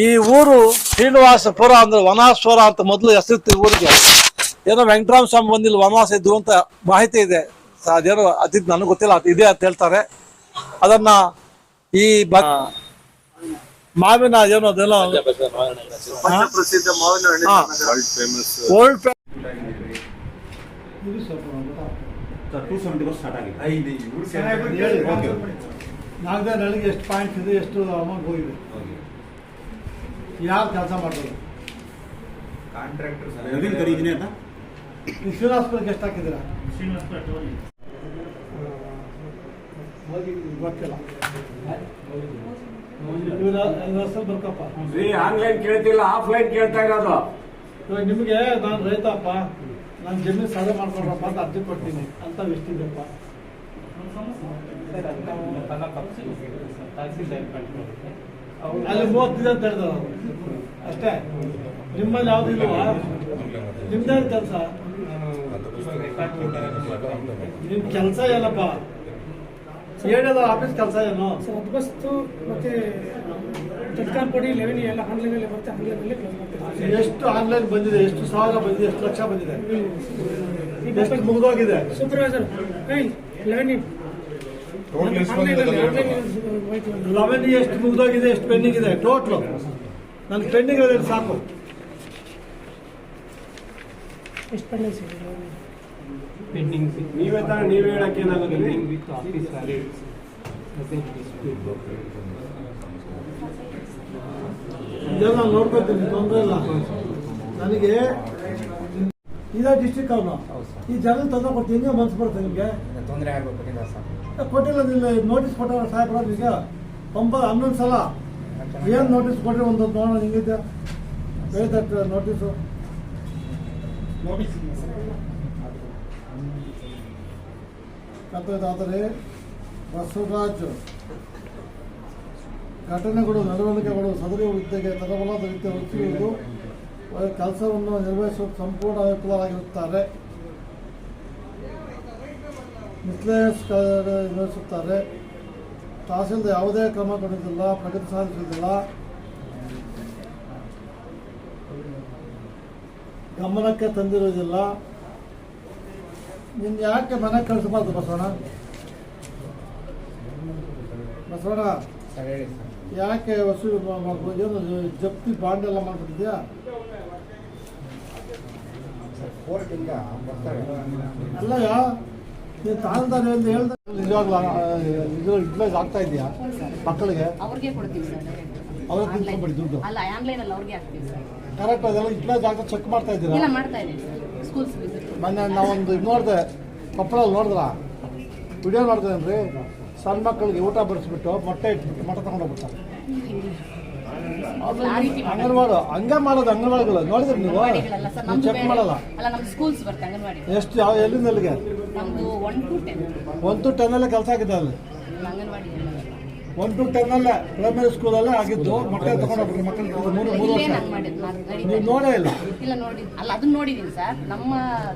[SPEAKER 2] ಈ ಊರು ಶ್ರೀನಿವಾಸಪುರ ಅಂದ್ರೆ ವನವಾಸಪುರ ಅಂತ ಮೊದಲು ಹೆಸರಿತ್ತು ಊರಿಗೆ. ಏನೋ ವೆಂಕಟರಾಮ ಸ್ವಾಮಿ ಬಂದಿಲ್ಲ ವನವಾಸ ಇದ್ರು ಅಂತ ಮಾಹಿತಿ ಇದೆ. ಅದೇನೋ ಅದಿದ್ದು ನನಗೆ ಗೊತ್ತಿಲ್ಲ, ಅದು ಇದೆ ಅಂತ ಹೇಳ್ತಾರೆ. ಅದನ್ನ ಈ ಮಾವಿನ ಏನೋ ಅದೆಲ್ಲ
[SPEAKER 3] ಪ್ರಸಿದ್ಧ ಮಾವಿನ ಹಣ್ಣಿನ
[SPEAKER 2] ಹಾ.
[SPEAKER 3] ನಗರ.
[SPEAKER 2] ಓಲ್ಡ್
[SPEAKER 6] ಸರ್ 270 ಸ್ಟಾರ್ಟ್ ಆಗಿದೆ.
[SPEAKER 2] ನಾಲ್ಕು ನನಗೆ ಎಷ್ಟು ಪಾಯಿಂಟ್ಸ್ ಇದೆ, ಎಷ್ಟು ಅಮೌಂಟ್ ಹೋಗಿದೆ, ಯಾರು ಕೆಲಸ ಮಾಡೋದು,
[SPEAKER 6] ನವೀನ್ ಖರೀದಿನೇ ಅಂತ
[SPEAKER 2] ಈ ಶ್ರೀನಿವಾಸಪುರಕ್ಕೆ ಎಷ್ಟು ಹಾಕಿದ್ದೀರಾ?
[SPEAKER 4] ಶ್ರೀನಿವಾಸಪುರ ಟೋಲಿ
[SPEAKER 2] ಗೊತ್ತಿಲ್ಲ. ಬರ್ಕಪ್ಪ.
[SPEAKER 7] ಆನ್ಲೈನ್ ಕೇಳ್ತಿಲ್ಲ, ಆಫ್ಲೈನ್ ಕೇಳ್ತಾ ಇರೋದು.
[SPEAKER 2] ಇವಾಗ ನಿಮಗೆ ನಾನು ರೈತಪ್ಪ, ನಾನು ಜಮೀನು ಸಾಧನೆ ಮಾಡ್ಕೊಡ್ರಪ್ಪ ಅಂತ ಅರ್ಜಿ ಕೊಡ್ತೀನಿ ಅಂತ ಎಷ್ಟಿದೆಪ್ಪ? ಅಲ್ಲಿ 30 ದಿನ ಅಂತ ಹೇಳಿದ್ರು ಅಷ್ಟೇ. ನಿಮ್ಮಲ್ಲಿ ಯಾವ್ದು ಇಲ್ವಾ? ನಿಮ್ದೇ ಕೆಲಸ, ನಿಮ್ ಕೆಲಸ ಏನಪ್ಪ? ಹೇಳಿದ ಆಫೀಸ್ ಕೆಲಸ ಏನು?
[SPEAKER 4] ಬಸ್ತು ಮತ್ತೆ ತತ್ಕಾಲ್ ಕೊಡಿ ಲೆವೆನ್ ಎಲ್ಲ ಆನ್ಲೈನಲ್ಲಿ ಬರುತ್ತೆ, ಆನ್ಲೈನಲ್ಲಿ ಕ್ಲೋಸ್ ಮಾಡ್ತೀವಿ.
[SPEAKER 2] ಎಷ್ಟು ಆನ್ಲೈನ್ ಬಂದಿದೆ, ಎಷ್ಟು ಸಾವಿರ ಬಂದಿದೆ, ಎಷ್ಟು ಲಕ್ಷ ಬಂದಿದೆ, ಎಷ್ಟು ಮುಗಿದೋಗಿದೆ?
[SPEAKER 4] ಸೂಪರ್ವೈಸರ್ 11
[SPEAKER 2] ಎಷ್ಟು ಮುಗಿದೋಗಿದೆ, ಎಷ್ಟು ಪೆಂಡಿಂಗ್ ಇದೆ ಟೋಟ್ಲು? ನನ್ ಪೆಂಡಿಂಗ್ ಇದೆ ಸಾಕು.
[SPEAKER 4] ಎಷ್ಟು ಪೆಂಡಿಂಗ್
[SPEAKER 7] ನೀವೇ ಹೇಳಕ್ಕೆ ಏನಾಗುತ್ತೆ?
[SPEAKER 2] ಇದೆಲ್ಲ ನಾನು ನೋಡ್ಕೊತೀನಿ, ತೊಂದರೆ ಇಲ್ಲ ನನಗೆ. ಇದೇ ಡಿಸ್ಟ್ರಿಕ್ಟ್ ಅವನು, ಈ ಜನ ತಂದು ಕೊಡ್ತೀನಿ, ಹಿಂಗೆ ಮನ್ಸು ಬರುತ್ತೆ ನಿಮಗೆ?
[SPEAKER 8] ತೊಂದರೆ ಆಗ್ಬೇಕಿಲ್ಲ ಸರ್.
[SPEAKER 2] ಕೊಟ್ಟಿಲ್ಲ, ನಿಲ್ಲ ನೋಟಿಸ್ ಕೊಟ್ಟ ಸಾಹೇಬ್ರ ಈಗ 11 ಸಲ ಏನು ನೋಟಿಸ್ ಕೊಟ್ಟರೆ ಒಂದು ನೋಡೋಣ ಹಿಂಗಿದೆ ನೋಟಿಸು. ಆದರೆ ಬಸವರಾಜ್ ಘಟನೆಗಳು, ನಡವಳಿಕೆಗಳು ಸದರಿ ಹುದ್ದೆಗೆ ತರಬಲಾದ ರೀತಿಯ ವೃತ್ತಿಯುವುದು ಕೆಲಸವನ್ನು ನಿರ್ವಹಿಸುವ ಸಂಪೂರ್ಣ ವಿಫಲರಾಗಿರುತ್ತಾರೆ, ಮಿಸ್ಲೇಸ್ ನಿರ್ವಹಿಸುತ್ತಾರೆ, ತಹಸೀಲ್ದಾರ್ ಯಾವುದೇ ಕ್ರಮ ಕೊಡುವುದಿಲ್ಲ, ಪ್ರಗತಿ ಸಾಧಿಸುವುದಿಲ್ಲ, ಗಮನಕ್ಕೆ ತಂದಿರುವುದಿಲ್ಲ. ನಿನ್ನ ಯಾಕೆ ಮನೆಗೆ ಕಳಿಸಬಾರ್ದು ಬಸವಣ್ಣ? ಬಸವಣ್ಣ ಯಾಕೆ ಏನು ಜಪ್ತಿ ಬಾಂಡ್ ಎಲ್ಲ ಮಾಡ್ಬಿಟ್ಟಿದ್ಯಾ? ಅಲ್ಲಯ್ಯ, ನೀನು ತಾಳ್ದಾರ ಹೇಳ್ದ ಯುಟಿಲೈಸ್ ಆಗ್ತಾ ಇದೆಯಾ ಮಕ್ಕಳಿಗೆ?
[SPEAKER 9] ಅವ್ರಿಗೆ ಕೊಡ್ತೀವಿ ಸರ್.
[SPEAKER 2] ಅವ್ರಿಗೆ ತಿಳ್ಕೊಂಬಿಡಿ ದುಡ್ಡು
[SPEAKER 9] ಅಲ್ಲ, ಆನ್ಲೈನಲ್ಲಿ ಅವ್ರಿಗೆ ಹಾಕ್ತೀವಿ ಸರ್.
[SPEAKER 2] ಕರೆಕ್ಟ್ ಅದೆಲ್ಲ ಯುಟಿಲೈಸ್ ಆಗ್ತಾ ಚೆಕ್ ಮಾಡ್ತಾ ಇದ್ದೀರಾ?
[SPEAKER 9] ಇಲ್ಲ, ಮಾಡ್ತಾ ಇದ್ದೀವಿ ಸರ್. ಸ್ಕೂಲ್ಸ್ ವಿಸಿಟ್
[SPEAKER 2] ಮೊನ್ನೆ ನಾವೊಂದು ಇದು ನೋಡಿದೆ, ಕೊಪ್ಪಳಲ್ಲಿ ನೋಡಿದ್ರ ವಿಡಿಯೋ ನೋಡ್ದೇನ್ರಿ? ಸಣ್ಣ ಮಕ್ಕಳಿಗೆ ಊಟ ಬಡಿಸ್ಬಿಟ್ಟು ಮೊಟ್ಟೆ ಇಟ್ಬಿಟ್ಟು ಮೊಟ್ಟೆ ತಗೊಂಡೋಗ್ಬಿಡ್ತಾರೆ. ಅಂಗನವಾಡಿ ಹಂಗೆ ಮಾಡೋದು, ಅಂಗನವಾಡಿಗಳು ನೋಡಿದ್ರಿ ನೀವು? ಚೆಕ್ ಮಾಡಲ್ಲ.
[SPEAKER 9] ಅಲ್ಲ, ನಮ್ಮ ಸ್ಕೂಲ್ಸ್ ಬರುತ್ತೆ ಅಂಗನವಾಡಿ.
[SPEAKER 2] ಎಷ್ಟು ಎಲ್ಲಿಂದ ಎಲ್ಲಿಗೆ?
[SPEAKER 9] ನಮ್ದು 1 to 10
[SPEAKER 2] 1 to 10 ಅಲ್ಲೇ ಕೆಲಸ ಆಗಿದೆ ಅಲ್ಲಿ.
[SPEAKER 9] ಅಂಗನವಾಡಿ
[SPEAKER 2] 1 to 10 ಅಲ್ಲೇ ಪ್ರೈಮರಿ ಸ್ಕೂಲಲ್ಲೇ ಆಗಿದ್ದು. ಮೊಟ್ಟೆ ತಗೊಂಡೋಗ್ಬಿಟ್ರಿ ಮಕ್ಕಳಿಗೆ 3 ವರ್ಷ. ನೀವು ನೋಡೇ ಇಲ್ಲ?
[SPEAKER 9] ಇಲ್ಲ, ನೋಡಿ. ಅಲ್ಲ, ಅದನ್ನ ನೋಡಿದೀನಿ ಸರ್. ನಮ್ಮ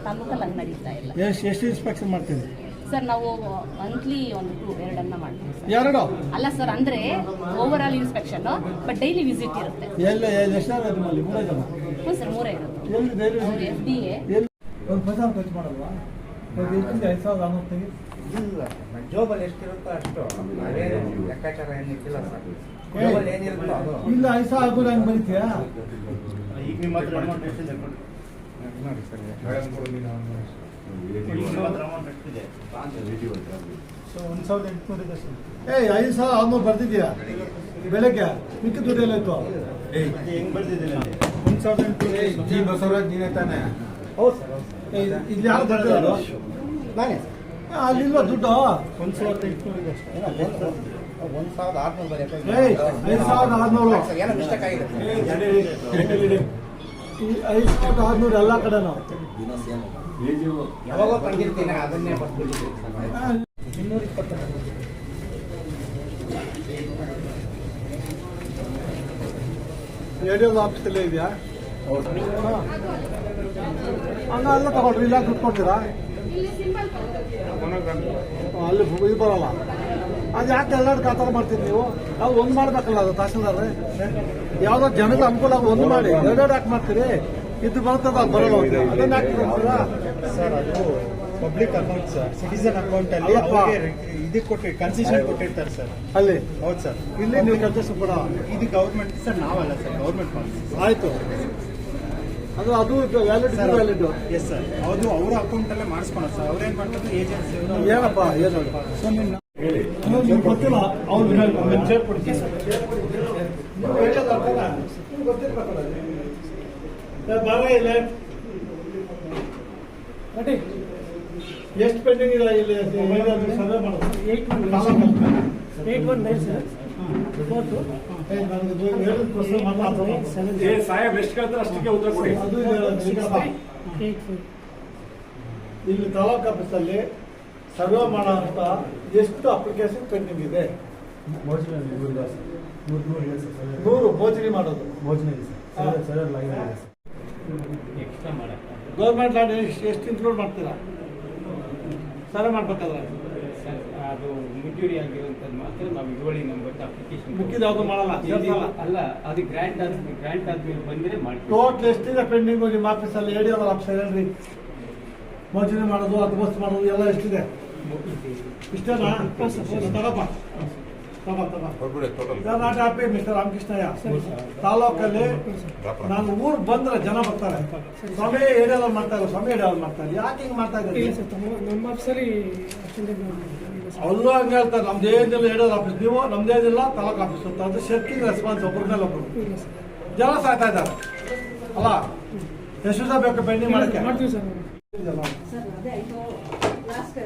[SPEAKER 9] ತಾಲೂಕಲ್ಲಿ ಹಂಗೆ ನಡೀತಾ ಇಲ್ಲ.
[SPEAKER 2] ಎಷ್ಟು ಇನ್ಸ್ಪೆಕ್ಷನ್ ಮಾಡ್ತೀವಿ
[SPEAKER 9] ಸರ್? ನಾವು ಮಂತ್ಲಿ 2 ಮಾಡ್ತೀವಿ ಸರ್.
[SPEAKER 2] 2?
[SPEAKER 9] ಅಲ್ಲ ಸರ್, ಅಂದ್ರೆ over all inspection, but daily visit ಇರುತ್ತೆ.
[SPEAKER 2] ಎಲ್ಲಿ ಎಷ್ಟು ನಿಮ್ಮಲ್ಲಿ? 3 ಜನ?
[SPEAKER 9] ಹ್ಞೂ ಸರ್, 3 ಇರುತ್ತೆ.
[SPEAKER 2] ಎಲ್ಲಿ ಡೈಲಿ
[SPEAKER 9] FDA
[SPEAKER 2] ಎಲ್ಲಿ ಒಂದು ಪೈಸಾ ಖರ್ಚು ಮಾಡಲ್ವಾ? 5,400 ತೆಗಿ.
[SPEAKER 8] ಇಲ್ಲ, ಜೋಬಲ್ಲಿ ಎಷ್ಟಿರುತ್ತೋ ಅಷ್ಟು, ಅದೇನು ಲೆಕ್ಕಾಚಾರ ಏನಿಲ್ಲ ಸರ್. ಜೋಬಲ್ಲಿ ಏನಿರುತ್ತೋ ಅದು.
[SPEAKER 2] ಇಲ್ಲ, 5,000 ಆಗೋದು ಹಂಗೆ ಬರೀತೀಯಾ?
[SPEAKER 6] ಈಗ ನಿಮ್ಮ ಹತ್ರ ಅಮೌಂಟ್ ಎಷ್ಟಿದೆ ಕೊಡಿ.
[SPEAKER 8] ನೋಡಿ ಸರ್,
[SPEAKER 6] ಸೊ 1,800 ಇದೆ ಸರ್.
[SPEAKER 2] 5,600 ಬರ್ತಿದ್ಯಾ ಬೆಳಗ್ಗೆ? ಮಿಕ್ಕ ದುಡ್ಡು ಎಲ್ಲ ಇತ್ತು?
[SPEAKER 6] ಹೆಂಗ್ ಬರ್ತಿದ್ದೀನಿ 1,800.
[SPEAKER 5] ಜಿ ಬಸವರಾಜ್ ನೀನೇ ತಾನೆ?
[SPEAKER 2] ಹೌದು ಸರ್. ಇಲ್ಲಿ ಯಾರು ಬರ್ತಿರೋದು?
[SPEAKER 8] ನಾನೇ
[SPEAKER 2] ಅಲ್ಲಿಲ್ವ ದುಡ್ಡು?
[SPEAKER 6] 1,800 ಇದೆ ಅಷ್ಟೇ.
[SPEAKER 8] 1,600 ಬರೆಯಕ್ಕೆ
[SPEAKER 2] 5,600.
[SPEAKER 8] ಏನೋ ಮಿಸ್ಟೇಕ್ ಆಗಿದೆ.
[SPEAKER 2] ಈ 5,600 ಎಲ್ಲ ಕಡೆನೂ
[SPEAKER 8] ಯಾವಾಗೋ ಕಂಡಿರ್ತೀನಿ, ಅದನ್ನೇ ಬರ್ತಿದ್ದೀನಿ.
[SPEAKER 2] 220. ರೇಡಿಯೋ ಆಫೀಸಲ್ಲೇ ಇದೆಯಾ? ಹಂಗ ಅಲ್ಲ ತಗೊಳ್ರಿ, ಇಲ್ಲ ದುಡ್ಡು ಕೊಡ್ತೀರಾ? ಅಲ್ಲಿ ಇದು ಬರಲ್ಲ. ಅದು ಯಾಕೆ ಎಲ್ಲರೂ ಆ ಥರ ಮಾಡ್ತೀರಿ ನೀವು? ನಾವು ಒಂದು ಮಾಡ್ಬೇಕಲ್ಲ, ಅದು ತಹಸೀಲ್ದಾರ್ರೆ. ಯಾವುದೋ ಜನದ ಅನುಕೂಲ ಒಂದು ಮಾಡಿ, 2 ಯಾಕೆ ಮಾಡ್ತೀರಿ? ಇದು ಬರ್ತದ, ಅದು ಬರಲ್ಲ. ಅದನ್ನ ಯಾಕೆ ಮಾಡ್ತೀರಾ
[SPEAKER 6] ಸರ್ ಅದು
[SPEAKER 2] public account sir, citizen account ಅಲ್ಲಿ ಇದಕ್ಕೆ ಕೊಟ್ಟು ಕನ್ಸೆಷನ್ ಕೊಟ್ಟಿರ್ತಾರೆ ಸರ್ ಅಲ್ಲಿ. ಹೌದು ಸರ್. ಇಲ್ಲಿ ನೀವು ಕೆಲಸ ಕೂಡ ಇದು ಗೌರ್ಮೆಂಟ್ ಸರ್, ನಾವಲ್ಲ ಸರ್, ಗೌರ್ಮೆಂಟ್ ಪಾಲಿಸಿ. ಆಯ್ತು, ಅದು ವ್ಯಾಲಿಡ್. ಎಸ್ ಸರ್, ಅದು ಅವರ ಅಕೌಂಟ್ ಅಲ್ಲೇ ಮಾಡಿಸ್ಕೊಳ ಸರ್. ಅವ್ರೇನ್ ಮಾಡ್ತಾರೆ ಏಜೆನ್ಸಿ ಏನಪ್ಪ ಏನು ಗೊತ್ತಿಲ್ಲ. ಅವ್ರು ಎಷ್ಟು ಪೆಂಡಿಂಗ್ ಇದೆ ಇಲ್ಲಿ ಸರ್ವೆ ಮಾಡೋದು? 819 ಸರ್.
[SPEAKER 7] ಸಾಹೇಬ್ ಎಷ್ಟು ಕೇಳ್ತಾರೆ ಅಷ್ಟಕ್ಕೆ ಉತ್ತರ ಕೊಡಿ.
[SPEAKER 2] ಇಲ್ಲಿ ತಾಲೂಕು ಆಫೀಸಲ್ಲಿ ಸರ್ವೆ ಮಾಡೋ ಅಂತ ಎಷ್ಟು ಅಪ್ಲಿಕೇಶನ್ ಪೆಂಡಿಂಗ್ ಇದೆ? 100 ಮೋಜಣಿ ಮಾಡೋದು. ಗೌರ್ಮೆಂಟ್ ಲ್ಯಾಂಡ್ ಎಷ್ಟು ಇನ್ಕ್ಲೂಡ್ ಮಾಡ್ತೀರಾ ಸರ್ವೆ ಮಾಡ್ಬೇಕಾದ್ರೆ?
[SPEAKER 8] ಅದು ಮಂಜೂರಿ ಆಗಿರುವಂತದ್ದು ಮಾತ್ರ ನಾವು ಇಳುವಳಿ ನಂಬರ್ ಅಪ್ಲಿಕೇಶನ್
[SPEAKER 2] ಮಿಕ್ಕಿದ ಯಾವುದು ಮಾಡಲ್ಲ
[SPEAKER 8] ಅಲ್ಲ. ಅದು ಗ್ರಾಂಟ್ ಆದ್ಮೇಲೆ ಬಂದ್ರೆ ಮಾಡ್ತೀವಿ.
[SPEAKER 2] ಟೋಟಲ್ ಎಷ್ಟಿದೆ ಪೆಂಡಿಂಗ್ ನಿಮ್ಮ ಆಫೀಸಲ್ಲಿ? ADO ಆಫೀಸರ್ ಹೇಳ್ರಿ. ಮೋಜಣಿ ಮಾಡೋದು, ಅದ್ಮಸ್ತ್ ಮಾಡೋದು ಎಲ್ಲ ಎಷ್ಟಿದೆ? ಇಷ್ಟೇನಾ? ತಗಪ್ಪ ನಾಟ್ ಹ್ಯಾಪಿ ಮಿಸ್ಟರ್ ರಾಮಕೃಷ್ಣಯ್ಯ. ತಾಲೂಕಲ್ಲಿ ನಾನು ಊರು ಬಂದ್ರೆ ಜನ ಬರ್ತಾರೆ, ಸ್ವಾಮಿ ಏರಿಯಾದಲ್ಲಿ ಮಾಡ್ತಾ ಇಲ್ಲ, ಸ್ವಾಮಿ ಏರಿಯಾದಲ್ಲಿ ಮಾಡ್ತಾ ಇಲ್ಲ, ಯಾಕೆ ಹಿಂಗೆ ಮಾಡ್ತಾ ಇದ್ದಾರೆ?
[SPEAKER 4] ನಮ್ಮ ಆಫೀಸಲ್ಲಿ
[SPEAKER 2] ಅಲ್ಲೂ ಹಂಗೆ ಹೇಳ್ತಾರೆ, ನಮ್ದೇನಿಲ್ಲ ಏರಿಯಾದ ಆಫೀಸ್, ನೀವು ನಮ್ದೇನಿಲ್ಲ ತಾಲೂಕು ಆಫೀಸ್ ಅಂತ. ಅದು ಶೆರ್ಕಿಂಗ್ ರೆಸ್ಪಾನ್ಸ್ ಒಬ್ಬರ ಮೇಲೆ ಒಬ್ಬರು. ಜನ ಸಾಯ್ತಾ ಇದ್ದಾರೆ ಅಲ್ಲ? ಎಷ್ಟು ದಿವಸ ಬೇಕು ಪೆಂಡಿಂಗ್ ಮಾಡಕ್ಕೆ?
[SPEAKER 4] ಮಾಡ್ತೀವಿ ಸರ್.
[SPEAKER 10] ಸರ್ ಅದೇ ಆಯ್ತು,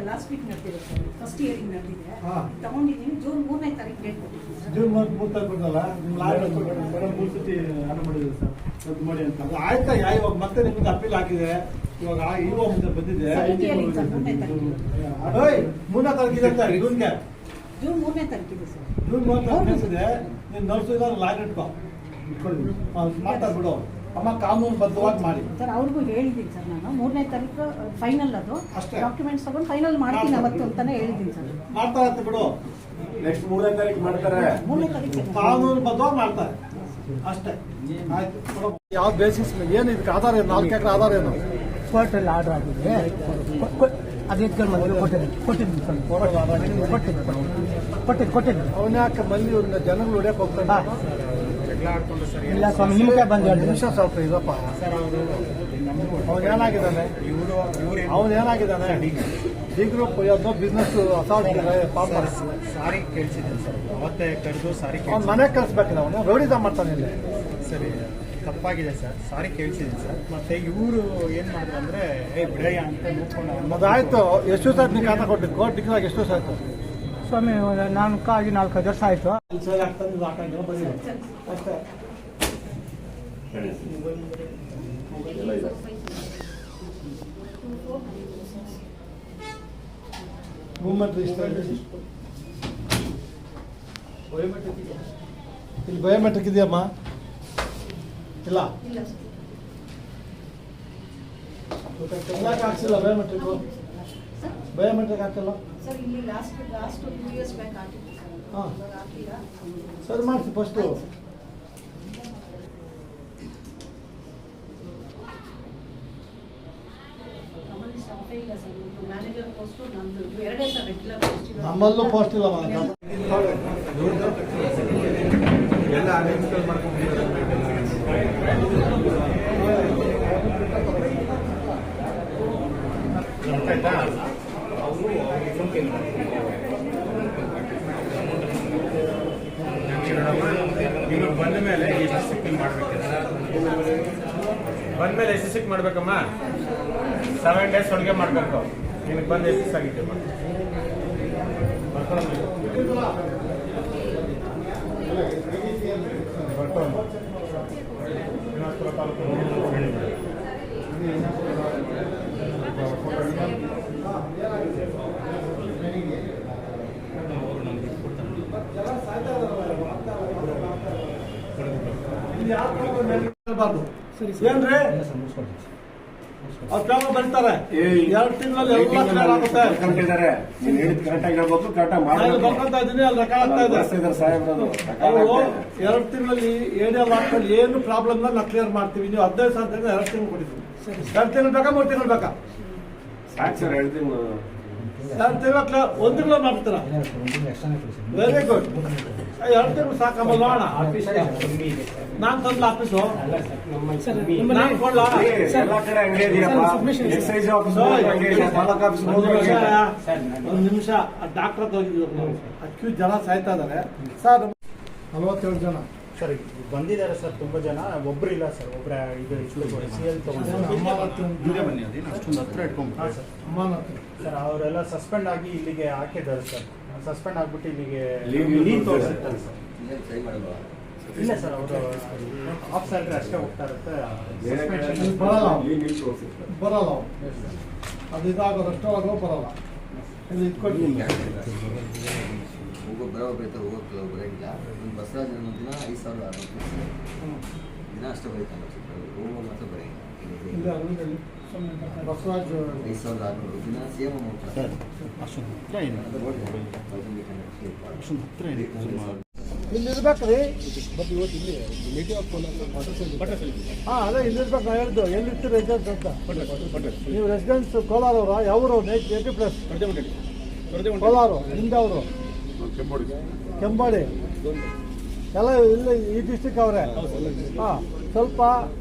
[SPEAKER 10] ಲಾಸ್ಟ್ ವೀಕ್ ನಡೆದಿದೆ ಸರ್, ಫಸ್ಟ್ ಇಯರಿಂಗ್ ನಡೆದಿದೆ, ತಗೊಂಡಿದ್ದೀನಿ. ಜೂನ್ 3ನೇ ತಾರೀಕು ಡೇಟ್ ಕೊಟ್ಟಿದ್ದೀನಿ ಸರ್.
[SPEAKER 2] ಜೂನ್ 3 ತಾರೀಕಲ್ಲ ನಿಮ್ಮ ಲಾಯರ್ ಮೇಡಮ್ 3 ಸತಿ ಆರ್ಡರ್ ಮಾಡಿದ್ರು ಸರ್, ರದ್ದು ಮಾಡಿ ಅಂತ. ಅದು ಆಯ್ತಾ? ಇವಾಗ ಮತ್ತೆ ನಿಮ್ಗೆ ಅಪೀಲ್ ಹಾಕಿದೆ, ಇವಾಗ ಇವಾಗ ಮುಂದೆ ಬಂದಿದೆ.
[SPEAKER 10] 3ನೇ ತಾರೀಕು.
[SPEAKER 2] 3ನೇ ತಾರೀಕಿದೆ ಅಂತ ಜೂನ್ಗೆ.
[SPEAKER 10] ಜೂನ್ 3ನೇ ತಾರೀಕಿದೆ ಸರ್.
[SPEAKER 2] ಜೂನ್ 3 ತಾರೀಕಿದೆ. ನೀನು ನರ್ಸಿದ ಲಾಯರ್ ಇಟ್ಕೊ, ಇಟ್ಕೊಳ್ಳಿ, ಮಾತಾಡ್ಬಿಡು ಅಮ್ಮ, ಕಾನೂನು ಬದ್ಧವಾಗಿ ಮಾಡಿ
[SPEAKER 10] ಸರ್. ಅವ್ರಿಗೂ ಹೇಳಿದ್ದೀನಿ ಸರ್, ನಾನು 3ನೇ ತಾರೀಕು ಫೈನಲ್, ಅದು
[SPEAKER 2] ಅಷ್ಟೇ.
[SPEAKER 10] ಡಾಕ್ಯುಮೆಂಟ್ಸ್ ತಗೊಂಡು ಫೈನಲ್ ಮಾಡ್ತೀನಿ ಅವತ್ತು ಅಂತಾನೆ ಹೇಳಿದ್ದೀನಿ ಸರ್.
[SPEAKER 2] ಮಾಡ್ತಾ ಇರ್ತೀವಿ ಬಿಡು,
[SPEAKER 7] ನೆಕ್ಸ್ಟ್ 3ನೇ ತಾರೀಕು ಮಾಡ್ತಾರೆ.
[SPEAKER 10] 3ನೇ ತಾರೀಕು
[SPEAKER 2] ಕಾನೂನು ಬದ್ಧವಾಗಿ ಮಾಡ್ತಾರೆ ಅಷ್ಟೇ. ಆಯ್ತು. ಯಾವ ಬೇಸಿಸ್ ಮೇಲೆ ಏನು ಇದಕ್ಕೆ ಆಧಾರ ಏನು? 4 ಎಕರೆ ಆಧಾರ ಏನು?
[SPEAKER 8] ಕೋರ್ಟಲ್ಲಿ ಆರ್ಡರ್ ಆಗಿದೆ, ಅದು ಎತ್ಕೊಂಡು ಕೊಟ್ಟಿದ್ದೀನಿ
[SPEAKER 2] ಅವನ ಯಾಕೆ ಮಂದಿ ಜನಗಳು ಹೊಡ್ಯಕ್ಕೆ ಹೋಗ್ತಾರೆ?
[SPEAKER 8] ಇಲ್ಲ ಸ್ವಾಮಿ, ನಿಮ್ಗೆ ಬಂದು
[SPEAKER 2] ನಿಮಿಷ ಸ್ವಲ್ಪ ಇದಪ್ಪ. ಅವನೇನಾಗಿದ್ದಾನೆ? ಅವನೇನಾಗಿದ್ದಾನೆ? ಡಿ ಗ್ರೂಪ್ ಯಾವುದೋ ಬಿಸ್ನೆಸ್ ಪಾಪ
[SPEAKER 6] ಸಾರಿ ಕೇಳಿಸಿದ್ದೀನಿ ಸರ್, ಅವತ್ತೇ ಕರೆದು ಸಾರಿ
[SPEAKER 2] ಅವ್ನು ಮನೆಗೆ ಕಳಿಸ್ಬೇಕಿಲ್ಲ, ಅವನು ರೌಡಿದ ಮಾಡ್ತಾನೆ ಇಲ್ಲಿ.
[SPEAKER 6] ಸರಿ, ತಪ್ಪಾಗಿದೆ ಸರ್, ಸಾರಿ ಕೇಳಿಸಿದ್ದೀನಿ ಸರ್. ಮತ್ತೆ ಇವರು ಏನು ಮಾಡಿದ್ರು ಅಂದರೆ ಬಿಡಯ್ಯ ಅಂತ ನೋಡ್ಕೊಂಡು
[SPEAKER 2] ಅದಾಯ್ತು. ಎಷ್ಟು ದಿವಸ ಆಯ್ತು ನೀವು ಖಾತಾ ಕೊಟ್ಟಿದ್ದು? ಕೋರ್ಟ್ ಡಿಕ್ಲೇರ್ ಎಷ್ಟು ದಿವಸ ಆಯ್ತು
[SPEAKER 8] ಸ್ವಾಮಿ? ನಾನು 4-5 ವರ್ಷ ಆಯ್ತು.
[SPEAKER 2] ಸರಿ ಆಗ್ತದೆ, ಅಷ್ಟೇ. ಮೂವ್ಮೆಂಟ್ ಇಲ್ಲಿ ಬಯೋಮೆಟ್ರಿಕ್ ಇದೆಯಮ್ಮ? ಇಲ್ಲ, ಹಾಕ್ಸಿಲ್ಲ ಬಯೋಮೆಟ್ರಿಕ್. ಬಯೋಮೆಟ್ರಿಕ್ ಹಾಕಿಲ್ಲ
[SPEAKER 10] ಸರ್. ಇಲ್ಲಿ ಲಾಸ್ಟ್ 2 years ಬ್ಯಾಕ್ ಹಾಕಿತ್ತು ಸರ್.
[SPEAKER 2] ಹಾಂ,
[SPEAKER 10] ಹಾಕಿಲ್ಲ.
[SPEAKER 2] ಸರಿ ಮಾಡಿಸಿ ಫಸ್ಟು.
[SPEAKER 10] ಇಲ್ಲ ಸರ್, ಮ್ಯಾನೇಜರ್ ಪೋಸ್ಟು ನಮ್ಮದು 2 ಸರ್ ರೆಗ್ಯುಲರ್ ಪೋಸ್ಟ್.
[SPEAKER 2] ನಮ್ಮಲ್ಲೂ ಪೋಸ್ಟ್ ಇಲ್ಲ.
[SPEAKER 6] ಎಲ್ಲ ಅರೇಂಜ್ಮೆಂಟ್ ಮಾಡ್ಕೊಂಡಿದ್ದಾರೆ.
[SPEAKER 7] ನೀವು ಬಂದ ಮೇಲೆ ಎಷ್ಟು ಸಿಕ್ಕಿಂಗ್ ಮಾಡಬೇಕು? ಬಂದ ಮೇಲೆ ಎಷ್ಟು ಸಿಕ್ ಮಾಡ್ಬೇಕಮ್ಮ? 7 days ಒಳಗೆ ಮಾಡಬೇಕು. ನಿನಗೆ ಬಂದು ಎಷ್ಟು ಆಗಿದೆ?
[SPEAKER 2] ಏನ್ರಿ ಅವ್ರು ಕ್ರಮ ಬರ್ತಾರೆ. 2 ತಿಂಗಳಲ್ಲಿ ಎಲ್ಲ ಕ್ಲಿಯರ್ ಆಗುತ್ತೆ.
[SPEAKER 7] ಕರೆಕ್ಟಾಗಿ ಹೇಳ್ಬೇಕು, ಕರೆಕ್ಟಾಗಿ
[SPEAKER 2] ಬರ್ಕೊಂತ ಇದೀನಿ, ಅಲ್ಲಿ ರೆಕಾರ್ಡ್ ಆಗ್ತಾ ಇದೆ. ಅವರು 2 ತಿಂಗಳಲ್ಲಿ ಏರಿಯಾ ಲಾಕ್ನಲ್ಲಿ ಏನು ಪ್ರಾಬ್ಲಮ್ ನಾವು ಕ್ಲಿಯರ್ ಮಾಡ್ತೀವಿ. ನೀವು 15 ಸಾವಿರ 2 ತಿಂಗಳು ಕೊಟ್ಟಿದ್ದೀವಿ. 2 ತಿಂಗಳು ಬೇಕಾ 3 ತಿಂಗಳು ಬೇಕಾ?
[SPEAKER 7] ಸರ್ ಹೇಳ್ತೀನಿ
[SPEAKER 2] ಎರಡು ತಿಂಗಳು ಒಂದು ತಿಂಗಳು ಮಾಡ್ತೀರಾ ವೆರಿ ಗುಡ್ 2 ತಿಂಗಳು ಸಾಕಮ್ಮ ನೋಡೋಣ ನಾನು ತಂದ್ಲ ಆಫೀಸು ನಾನು ಕೊಡ್ಲಾ
[SPEAKER 7] ಎಲ್ಲ ಕಡೆ ಅಂಗಡಿ ಇದೆಯಪ್ಪ ಎಕ್ಸೈಸ್ ಆಫೀಸ್ ತಾಲೂಕು ಆಫೀಸ್
[SPEAKER 2] ಒಂದು ನಿಮಿಷ ಡಾಕ್ಟರ್ ಹೋಗಿದ್ದೀವಿ ಅಕ್ಯೂ ಜನ ಸಾಯ್ತಾ ಇದ್ದಾರೆ ಸರ್ 47 ಜನ
[SPEAKER 6] ಸರ್ ಬಂದಿದ್ದಾರೆ ಸರ್ ತುಂಬ ಜನ ಒಬ್ರು ಇಲ್ಲ ಸರ್ ಒಬ್ಬರ ಇದು CL
[SPEAKER 5] ಅಷ್ಟೊಂದು ಹತ್ರ ಇಟ್ಕೊಂಡು
[SPEAKER 6] ಸರ್ ಅವರೆಲ್ಲ ಸಸ್ಪೆಂಡ್ ಆಗಿ ಇಲ್ಲಿಗೆ ಹಾಕಿದ್ದಾರೆ ಸರ್ ಸಸ್ಪೆಂಡ್ ಆಗಿಬಿಟ್ಟು ಇಲ್ಲಿಗೆ ಲೀವ್ ತೋರಿಸಿರ್ತಾರೆ ಸರ್ ಇಲ್ಲ ಸರ್ ಅವರು ಆಫ್ ಸ್ಯಾಲ್ರಿ ಅಷ್ಟೇ ಹೋಗ್ತಾ ಇರುತ್ತೆ
[SPEAKER 2] ಬರಲ್ಲ ಅದು ಇದಾಗೋದಷ್ಟೊಳಗೂ ಬರಲ್ಲ ಇದು ಇಟ್ಕೊಂಡು
[SPEAKER 11] ಹೋಗೋದು ಬರೋಂಗಿಲ್ಲ ಒಂದು ಬಸವರಾಜ್ ದಿನ 5,600 ದಿನ ಅಷ್ಟೇ ಬರೀತಾನೆ ಹೋಗೋದು ಮಾತ್ರ ಬರೋಂಗಿಲ್ಲ
[SPEAKER 2] ಬಸವರಾಜ್
[SPEAKER 11] 5,600 ದಿನ ಸೇಮ್ ಅಮೌಂಟ್
[SPEAKER 5] ಸರ್ ಅಷ್ಟೊಂದು ಹತ್ರ ಇದೆ ಅಷ್ಟೊಂದು ಹತ್ರ ಇದೆ
[SPEAKER 2] ಇಲ್ಲಿ ಇರ್ಬೇಕ್ರಿ ಹಾಂ ಅದೇ ಇಲ್ಲಿರ್ಬೇಕು ನಾ ಹೇಳ್ದು ಎಲ್ಲಿರ್ತೀರಿ ರೆಸಿಡೆನ್ಸ್ ಅಂತ ನೀವು ರೆಸಿಡೆನ್ಸ್ ಕೋಲಾರವ್ರ ಯಾವರು 80+ ಕೋಲಾರ ಹಿಂದೆ ಅವರು ಕೆಂಬಾಡಿ ಎಲ್ಲ ಇಲ್ಲಿ ಈ ಡಿಸ್ಟಿಕ್ ಅವರೇ ಹಾಂ ಸ್ವಲ್ಪ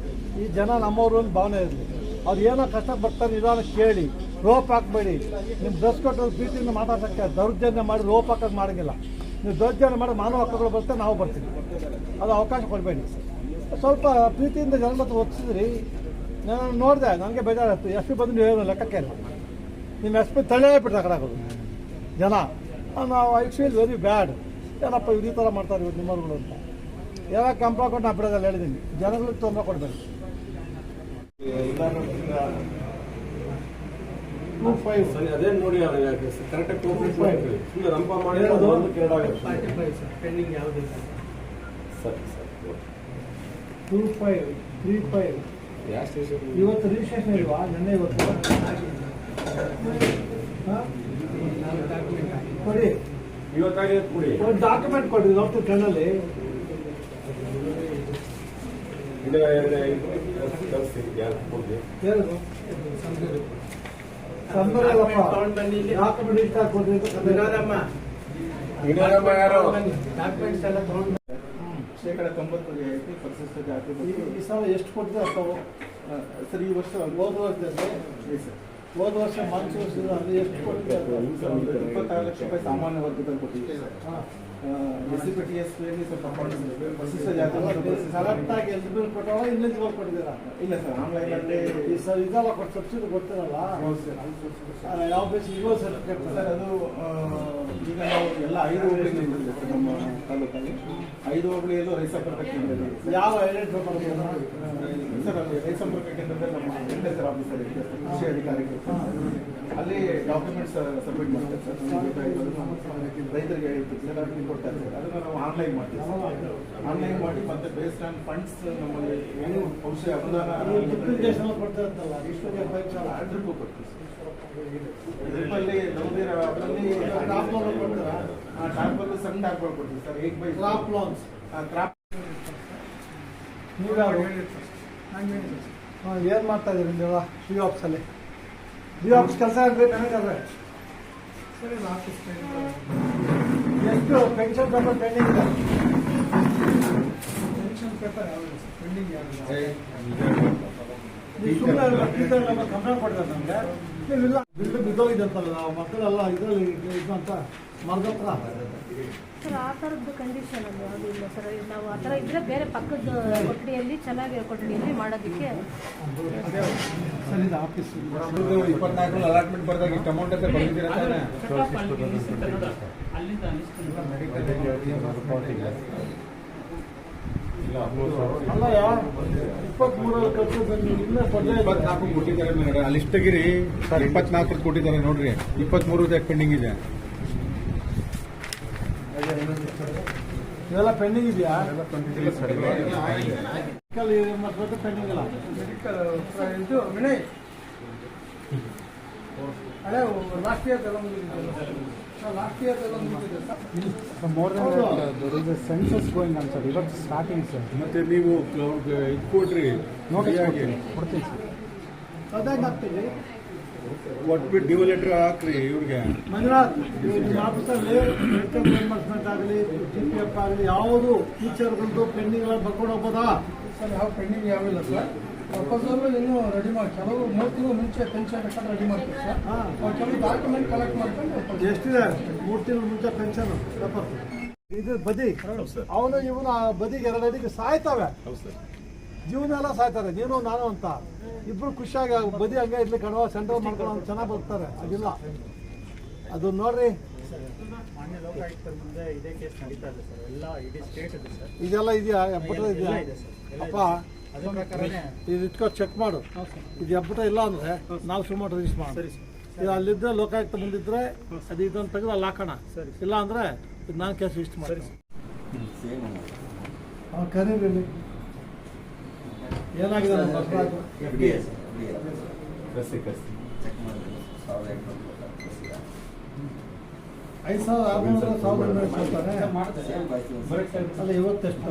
[SPEAKER 2] ಈ ಜನ ನಮ್ಮವರು ಒಂದು ಭಾವನೆ ಇರಲಿ ಅವ್ರು ಏನೋ ಕಷ್ಟ ಬರ್ತಾರೆ ನಿಧಾನ ಕೇಳಿ ರೋಪ್ ಹಾಕಬೇಡಿ ನಿಮ್ಮ ಡ್ರೆಸ್ ಕೊಟ್ಟು ಪ್ರೀತಿಯಿಂದ ಮಾತಾಡ್ಸೋಕ್ಕೆ ದೌರ್ಜನ್ಯ ಮಾಡಿ ರೋಪ್ ಹಾಕೋದು ಮಾಡೋಂಗಿಲ್ಲ ನೀವು ದೌರ್ಜನ್ಯ ಮಾಡಿ ಮಾನವ ಹಕ್ಕುಗಳು ಬರ್ತಾರೆ ನಾವು ಬರ್ತೀವಿ ಅದು ಅವಕಾಶ ಕೊಡಬೇಡಿ ಸ್ವಲ್ಪ ಪ್ರೀತಿಯಿಂದ ಜನ ಹತ್ರ ಒಪ್ಪಿಸಿದ್ರಿ ನಾನು ನೋಡಿದೆ ನನಗೆ ಬೇಜಾರಾಯ್ತು ಎಷ್ಟು ಬಂದು ನೀವೇನು ಲೆಕ್ಕಕ್ಕೆ ಇಲ್ಲ ನಿಮ್ಮ SP ತಳ್ಳೇ ಬಿಟ್ಟು ಆ ಕಡೆ ಹಾಕೋದು ಜನ ನಾವು ಐ ಫೀಲ್ ವೆರಿ ಬ್ಯಾಡ್ ಏನಪ್ಪ ಇವ್ರು ಈ ಥರ ಮಾಡ್ತಾರೆ ಇವ್ರು ನಿಮ್ಮವ್ರುಗಳು ಅಂತ ಯಾವಾಗ ಕಂಪ್ಲ ಕೊಟ್ಟು ನಾ ಬಿಡೋದಲ್ಲಿ ಹೇಳಿದ್ದೀನಿ ಜನಗಳಿಗೆ ತೊಂದರೆ ಕೊಡಬೇಡಿ 25
[SPEAKER 7] ಅದೇ ನೋಡಿ ಕರೆಕ್ಟಾಗಿ ಸುಮ್ಮನೆ ರಂಪ ಮಾಡಿ
[SPEAKER 2] ಪೆಂಡಿಂಗ್ ಯಾವುದಿಲ್ಲ ಸರಿ 25 35 ಇವತ್ತು ರಿಜಿಸ್ಟ್ರೇಷನ್ ಇಲ್ವಾ ನೆನ್ನೆ ಇವತ್ತು ಕೊಡಿ
[SPEAKER 7] ಇವತ್ತಾಗಿ ಕೊಡಿ
[SPEAKER 2] ಒಂದು ಡಾಕ್ಯುಮೆಂಟ್ ಕೊಡಿ ನೋಡ್ತೀವಿ ಕಣ್ಣಲ್ಲಿ ಏನದು ಡಾಕ್ಯುಮೆಂಟ್ ಇಷ್ಟ ಕೊಡ್ರಿ ಡಾಕ್ಯುಮೆಂಟ್ಸ್ ಎಲ್ಲ ತಗೊಂಡು
[SPEAKER 5] ಶೇಕಡ 90 ರಿಯಾಯಿತಿ ಪರಿಶಿಷ್ಟ ಜಾತಿ
[SPEAKER 2] ಈ ಸಲ ಎಷ್ಟು ಕೊಟ್ಟಿದೆ ಅಥವಾ
[SPEAKER 5] ಸರ್ ಈ ವರ್ಷ
[SPEAKER 2] ಹೋದ ವರ್ಷದಲ್ಲಿ ಹೋದ ವರ್ಷ ಮಾನ್ಸೂನ್ ಅಲ್ಲಿ ಎಷ್ಟು ಕೊಟ್ಟಿದೆ
[SPEAKER 5] 26 ಲಕ್ಷ ರೂಪಾಯಿ ಸಾಮಾನ್ಯ ವರ್ಗದಲ್ಲಿ ಕೊಟ್ಟಿದ್ದೀವಿ SC/TS ಸ್ವಲ್ಪ ಪರಿಶಿಷ್ಟ ಜಾತಿ
[SPEAKER 2] ಕರೆಕ್ಟಾಗಿ ಎಲಿಜಿಬಲ್ ಕೊಟ್ಟವ ಇನ್ಎಲಿಜಿಬಲ್ ಕೊಟ್ಟಿದ್ದೀರಾ
[SPEAKER 5] ಇಲ್ಲ ಸರ್ ಆನ್ಲೈನ್ ಅಲ್ಲಿ
[SPEAKER 2] ಈ ಸರ್ ಇದೆಲ್ಲ ಕೊಟ್ಟು ಸಬ್ಸಿಡಿ ಕೊಡ್ತೀರಲ್ಲ ಯಾವ ಬೇಸ್ ಇರೋ ಸರ್ಟಿಫಿಕೇಟ್
[SPEAKER 5] ಸರ್ ಅದು ಈಗ ನಾವು ಎಲ್ಲ 5 ಹೋಬಳಿಗಳಿದೆ ಸರ್ ನಮ್ಮ ತಾಲೂಕಲ್ಲಿ 5 ಹೋಬಳಿಯಲ್ಲೂ ರೈತ ಸಂಪರ್ಕ ಕೇಂದ್ರದಲ್ಲಿ
[SPEAKER 2] ಯಾವ ಐಡೆಂಟಿಫೈ ಮಾಡ್ಬೋದು
[SPEAKER 5] ಸರ್ ಅಲ್ಲಿ ರೈತ ಸಂಪರ್ಕ ಕೇಂದ್ರದಲ್ಲಿ ನಮ್ಮ ಅಗ್ರಿಕಲ್ಚರ್ ಆಫೀಸರ್ ಇದೆ ಕೃಷಿ ಅಧಿಕಾರಿಗಳು ಅಲ್ಲಿ ಡಾಕ್ಯುಮೆಂಟ್ಸ್ ಸಬ್ಮಿಟ್ ಮಾಡ್ತಾರೆ ಸರ್ ರೈತರಿಗೆ ಹೇಳಿರ್ತೀವಿ ಸರ್ ಅದನ್ನು ಕೊಡ್ತಾರೆ ಸರ್ ಅದನ್ನು ನಾವು ಆನ್ಲೈನ್ ಮಾಡ್ತೀವಿ ಆನ್ಲೈನ್ ಮಾಡಿ ಮತ್ತೆ ಬೇಸ್ಡ್ ಆನ್ ಫಂಡ್ಸ್ ನಮ್ಮಲ್ಲಿ ಏನು ಔಷಧಿ ಅನುದಾನ
[SPEAKER 2] ಕೊಡ್ತಾರಲ್ಲ ಇಷ್ಟೊಂದು
[SPEAKER 5] ಡ್ರಿಪ್ಪು ಕೊಡ್ತೀವಿ ಡ್ರಿಪ್ಪಲ್ಲಿ ನಮ್ಮದೇ ಅದರಲ್ಲಿ
[SPEAKER 2] ಕ್ರಾಪ್ ಲೋನ್ ಕೊಡ್ತಾರಾ
[SPEAKER 5] ಟ್ಯಾಪಲ್ಲಿ ಸಣ್ಣ ಟ್ಯಾಪ್ಗಳು ಕೊಡ್ತೀವಿ sir 8x
[SPEAKER 2] crop loans
[SPEAKER 5] crop
[SPEAKER 2] ನೀವು ಏನು ಮಾಡ್ತಾ ಇದ್ದೀರಿ ನೀವು ಡಿ ಆಫೀಸಲ್ಲಿ ಡಿ ಆಫೀಸ್ ಕೆಲಸ ಬೇಕಾದ್ರೆ ಸರಿ ಆಫೀಸ್ ಎಷ್ಟು ಪೆನ್ಷನ್ ಪೇಪರ್ ಪೆಂಡಿಂಗ್ ಇದೆ ಪೆನ್ಷನ್ ಪೇಪರ್ ಯಾವುದು ಪೆಂಡಿಂಗ್ ಯಾವುದು ನೀವು ಸುಮ್ಮನೆ ಕಂಪ್ಲೇಂಟ್ ಕೊಡ್ತಾರೆ ನಮಗೆ ನೀವಿಲ್ಲ ಬಿಲ್ಡು ಬಿದ್ದೋಗಿದೆ ಅಂತಲ್ಲ ನಾವು ಮಕ್ಕಳೆಲ್ಲ ಇದರಲ್ಲಿ ಇದು ಅಂತ ಮರ್ದತ್ರ
[SPEAKER 10] ಸರ್ ಆ ಥರದ್ದು ಕಂಡೀಷನ್ ಅದು ಅದು ಇಲ್ಲ ಸರ್ ನಾವು ಆ ಥರ ಇದ್ದರೆ ಬೇರೆ ಪಕ್ಕದ ಕೊಠಡಿಯಲ್ಲಿ ಚೆನ್ನಾಗಿರೋ ಕೊಠಡಿಯಲ್ಲಿ ಮಾಡೋದಕ್ಕೆ
[SPEAKER 2] ಸರ್ ಇದು ಆಫೀಸ್
[SPEAKER 5] 24 ಅಲಾಟ್ಮೆಂಟ್ ಬರ್ದಾಗ ಇಷ್ಟು ಅಮೌಂಟ್ ಅಂತ ಬಂದಿದ್ದೀರಾ ತಾನೇ
[SPEAKER 2] ಅಲ್ಲ 23 ಖರ್ಚು ಬಂದು ಇನ್ನೂ
[SPEAKER 5] 24 ಕೊಟ್ಟಿದ್ದಾರೆ ಮೇಡಮ್ ಅಲ್ಲಿ ಲಿಸ್ಟ್ ತೆಗಿರಿ ಸರ್ 24 ಕೊಟ್ಟಿದ್ದಾರೆ ನೋಡ್ರಿ 23 ಪೆಂಡಿಂಗ್ ಇದೆ
[SPEAKER 2] ಇದೆಲ್ಲ ಪೆಂಡಿಂಗ್ ಇದೆಯಾ
[SPEAKER 5] ಮೆಡಿಕಲ್
[SPEAKER 2] ಪೆಂಡಿಂಗ್ ಇಲ್ಲ ಇದು ವಿನಯ್ ಅದೇ ಲಾಸ್ಟ್ ಇಯರ್ ಎಲ್ಲ
[SPEAKER 6] more than census going on sir ಇವತ್ತು ಸ್ಟಾರ್ಟಿಂಗ್ ಸರ್
[SPEAKER 5] ಮತ್ತೆ ನೀವು ಇದು ಕೊಡ್ರಿ
[SPEAKER 6] ನೋಟಿಸ್ ಕೊಡ್ತೀನಿ ಸರ್
[SPEAKER 2] ಅದಾಗಿ ಆಗ್ತೀವಿ
[SPEAKER 5] ಕೊಟ್ಬಿಟ್ಟು ಡ್ಯೂ ಲೆಟರ್ ಹಾಕ್ರಿ ಇವ್ರಿಗೆ.
[SPEAKER 2] ಮಂಜುನಾಥ್, ನಿಮ್ಮ ಆಫೀಸಲ್ಲಿ ವೆಹಿಕಲ್ ರಿಯಂಬರ್ಸ್ಮೆಂಟ್ ಆಗಲಿ GPF ಆಗಲಿ ಯಾವುದು ಟೀಚರ್ಗಳದ್ದು ಪೆಂಡಿಂಗ್ ಬರ್ಕೊಂಡು ಹೋಗ್ಬೋದಾ?
[SPEAKER 4] ಸರ್ ಯಾವ ಪೆಂಡಿಂಗ್ ಯಾವಿಲ್ಲ ಸರ್. ಪ್ರಪೋಸಲ್ ಇನ್ನೂ ರೆಡಿ ಮಾಡಿ, ಕೆಲವು 3 ತಿಂಗಳು ಮುಂಚೆ ಪೆನ್ಷನ್ ರೆಕಾರ್ಡ್ ರೆಡಿ ಮಾಡ್ತೀವಿ ಸರ್. ಕೆಲವು ಡಾಕ್ಯುಮೆಂಟ್ ಕಲೆಕ್ಟ್ ಮಾಡ್ಕೊಂಡು
[SPEAKER 2] ಎಷ್ಟಿದೆ? 3 ತಿಂಗಳು ಮುಂಚೆ ಪೆನ್ಷನ್ ಇದು ಬದಿ ಅವನು ಇವನು ಬದಿಗೆ 2 ಅಡಿಗೆ ಸಾಯ್ತವೆ. ಜೀವನ ಎಲ್ಲ ಸಾಯ್ತಾರೆ, ನೀನು ನಾನು ಅಂತ ಇಬ್ರು ಖುಷಿಯಾಗಿ ಬದಿ ಹಂಗೆ ಇರ್ಲಿ ಕಣವ ಸೆಂಟ್ರಲ್ ಮಾಡ್ಕೊಂಡು ಚೆನ್ನಾಗಿ ಬರ್ತಾರೆ. ಅದಿಲ್ಲ, ಅದು ನೋಡ್ರಿ.
[SPEAKER 6] ಮಾನ್ಯ ಲೋಕಾಯುಕ್ತರ ಮುಂದೆ ಇದೇ ಕೇಸ್ ನಡೀತಾ ಇದೆ ಸರ್. ಎಲ್ಲ ಇಡೀ ಸ್ಟೇಟ್ ಇದೆ ಸರ್.
[SPEAKER 2] ಇದೆಲ್ಲ ಇದೆಯಾ? ಹೆಬ್ಬಟ್ಟ ಇದೆಯಾ? ಅಪ್ಪ
[SPEAKER 6] ಅದ್ರ ಪ್ರಕಾರನೇ
[SPEAKER 2] ಇದು ಇಟ್ಕೊ ಚೆಕ್ ಮಾಡು. ಇದು ಹೆಬ್ಬಟ್ಟ ಇಲ್ಲ ಅಂದರೆ ನಾವು ಸುಮಾರು ರಿಜಿಸ್ಟರ್ ಮಾಡೋಣ. ಇದು ಅಲ್ಲಿದ್ದರೆ ಲೋಕಾಯುಕ್ತ ಮುಂದಿದ್ರೆ ಅದು ಇದನ್ನು ತೆಗೆದು ಅಲ್ಲಿ ಹಾಕೋಣ. ಇಲ್ಲ ಅಂದರೆ ಇದು ನಾನು ಕೇಸ್ ರಿಜಿಸ್ಟರ್ ಮಾಡಿ. ಕರೀರಿ, ಏನಾಗಿದೆ ನಮ್ಮ ಬಸವರಾಜ್?
[SPEAKER 11] ಚೆಕ್ ಮಾಡಿದ್ರು
[SPEAKER 2] 5,600 ಕೊಡ್ತಾರೆ. ಅಲ್ಲ ಇವತ್ತೆಷ್ಟು?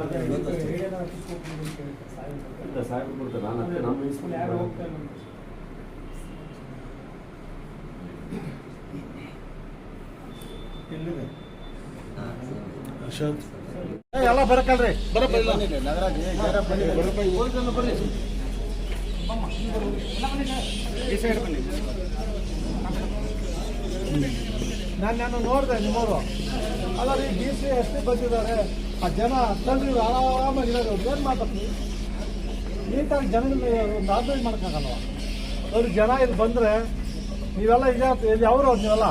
[SPEAKER 2] ಎಲ್ಲ ಬರಕಲ್ರಿ, ನಾನು ನೋಡಿದೆ ನಿಮ್ಮವರು. ಅಲ್ಲ ರೀ, DC SP ಬಂದಿದ್ದಾರೆ, ಆ ಜನ ತಂದ್ರಿ ಆರಾಮಾಗಿರೋದು. ಏನು ಮಾತಾಡ್ತೀವಿ? ನೀಟಾಗಿ ಜನ ಒಂದು ಆರ್ಗನೈಸ್ ಮಾಡೋಕ್ಕಾಗಲ್ವ? ಅವ್ರಿಗೆ ಜನ ಇಲ್ಲಿ ಬಂದರೆ ನೀವೆಲ್ಲ ಇಲ್ಲಿ ಅವರು ನೀವೆಲ್ಲ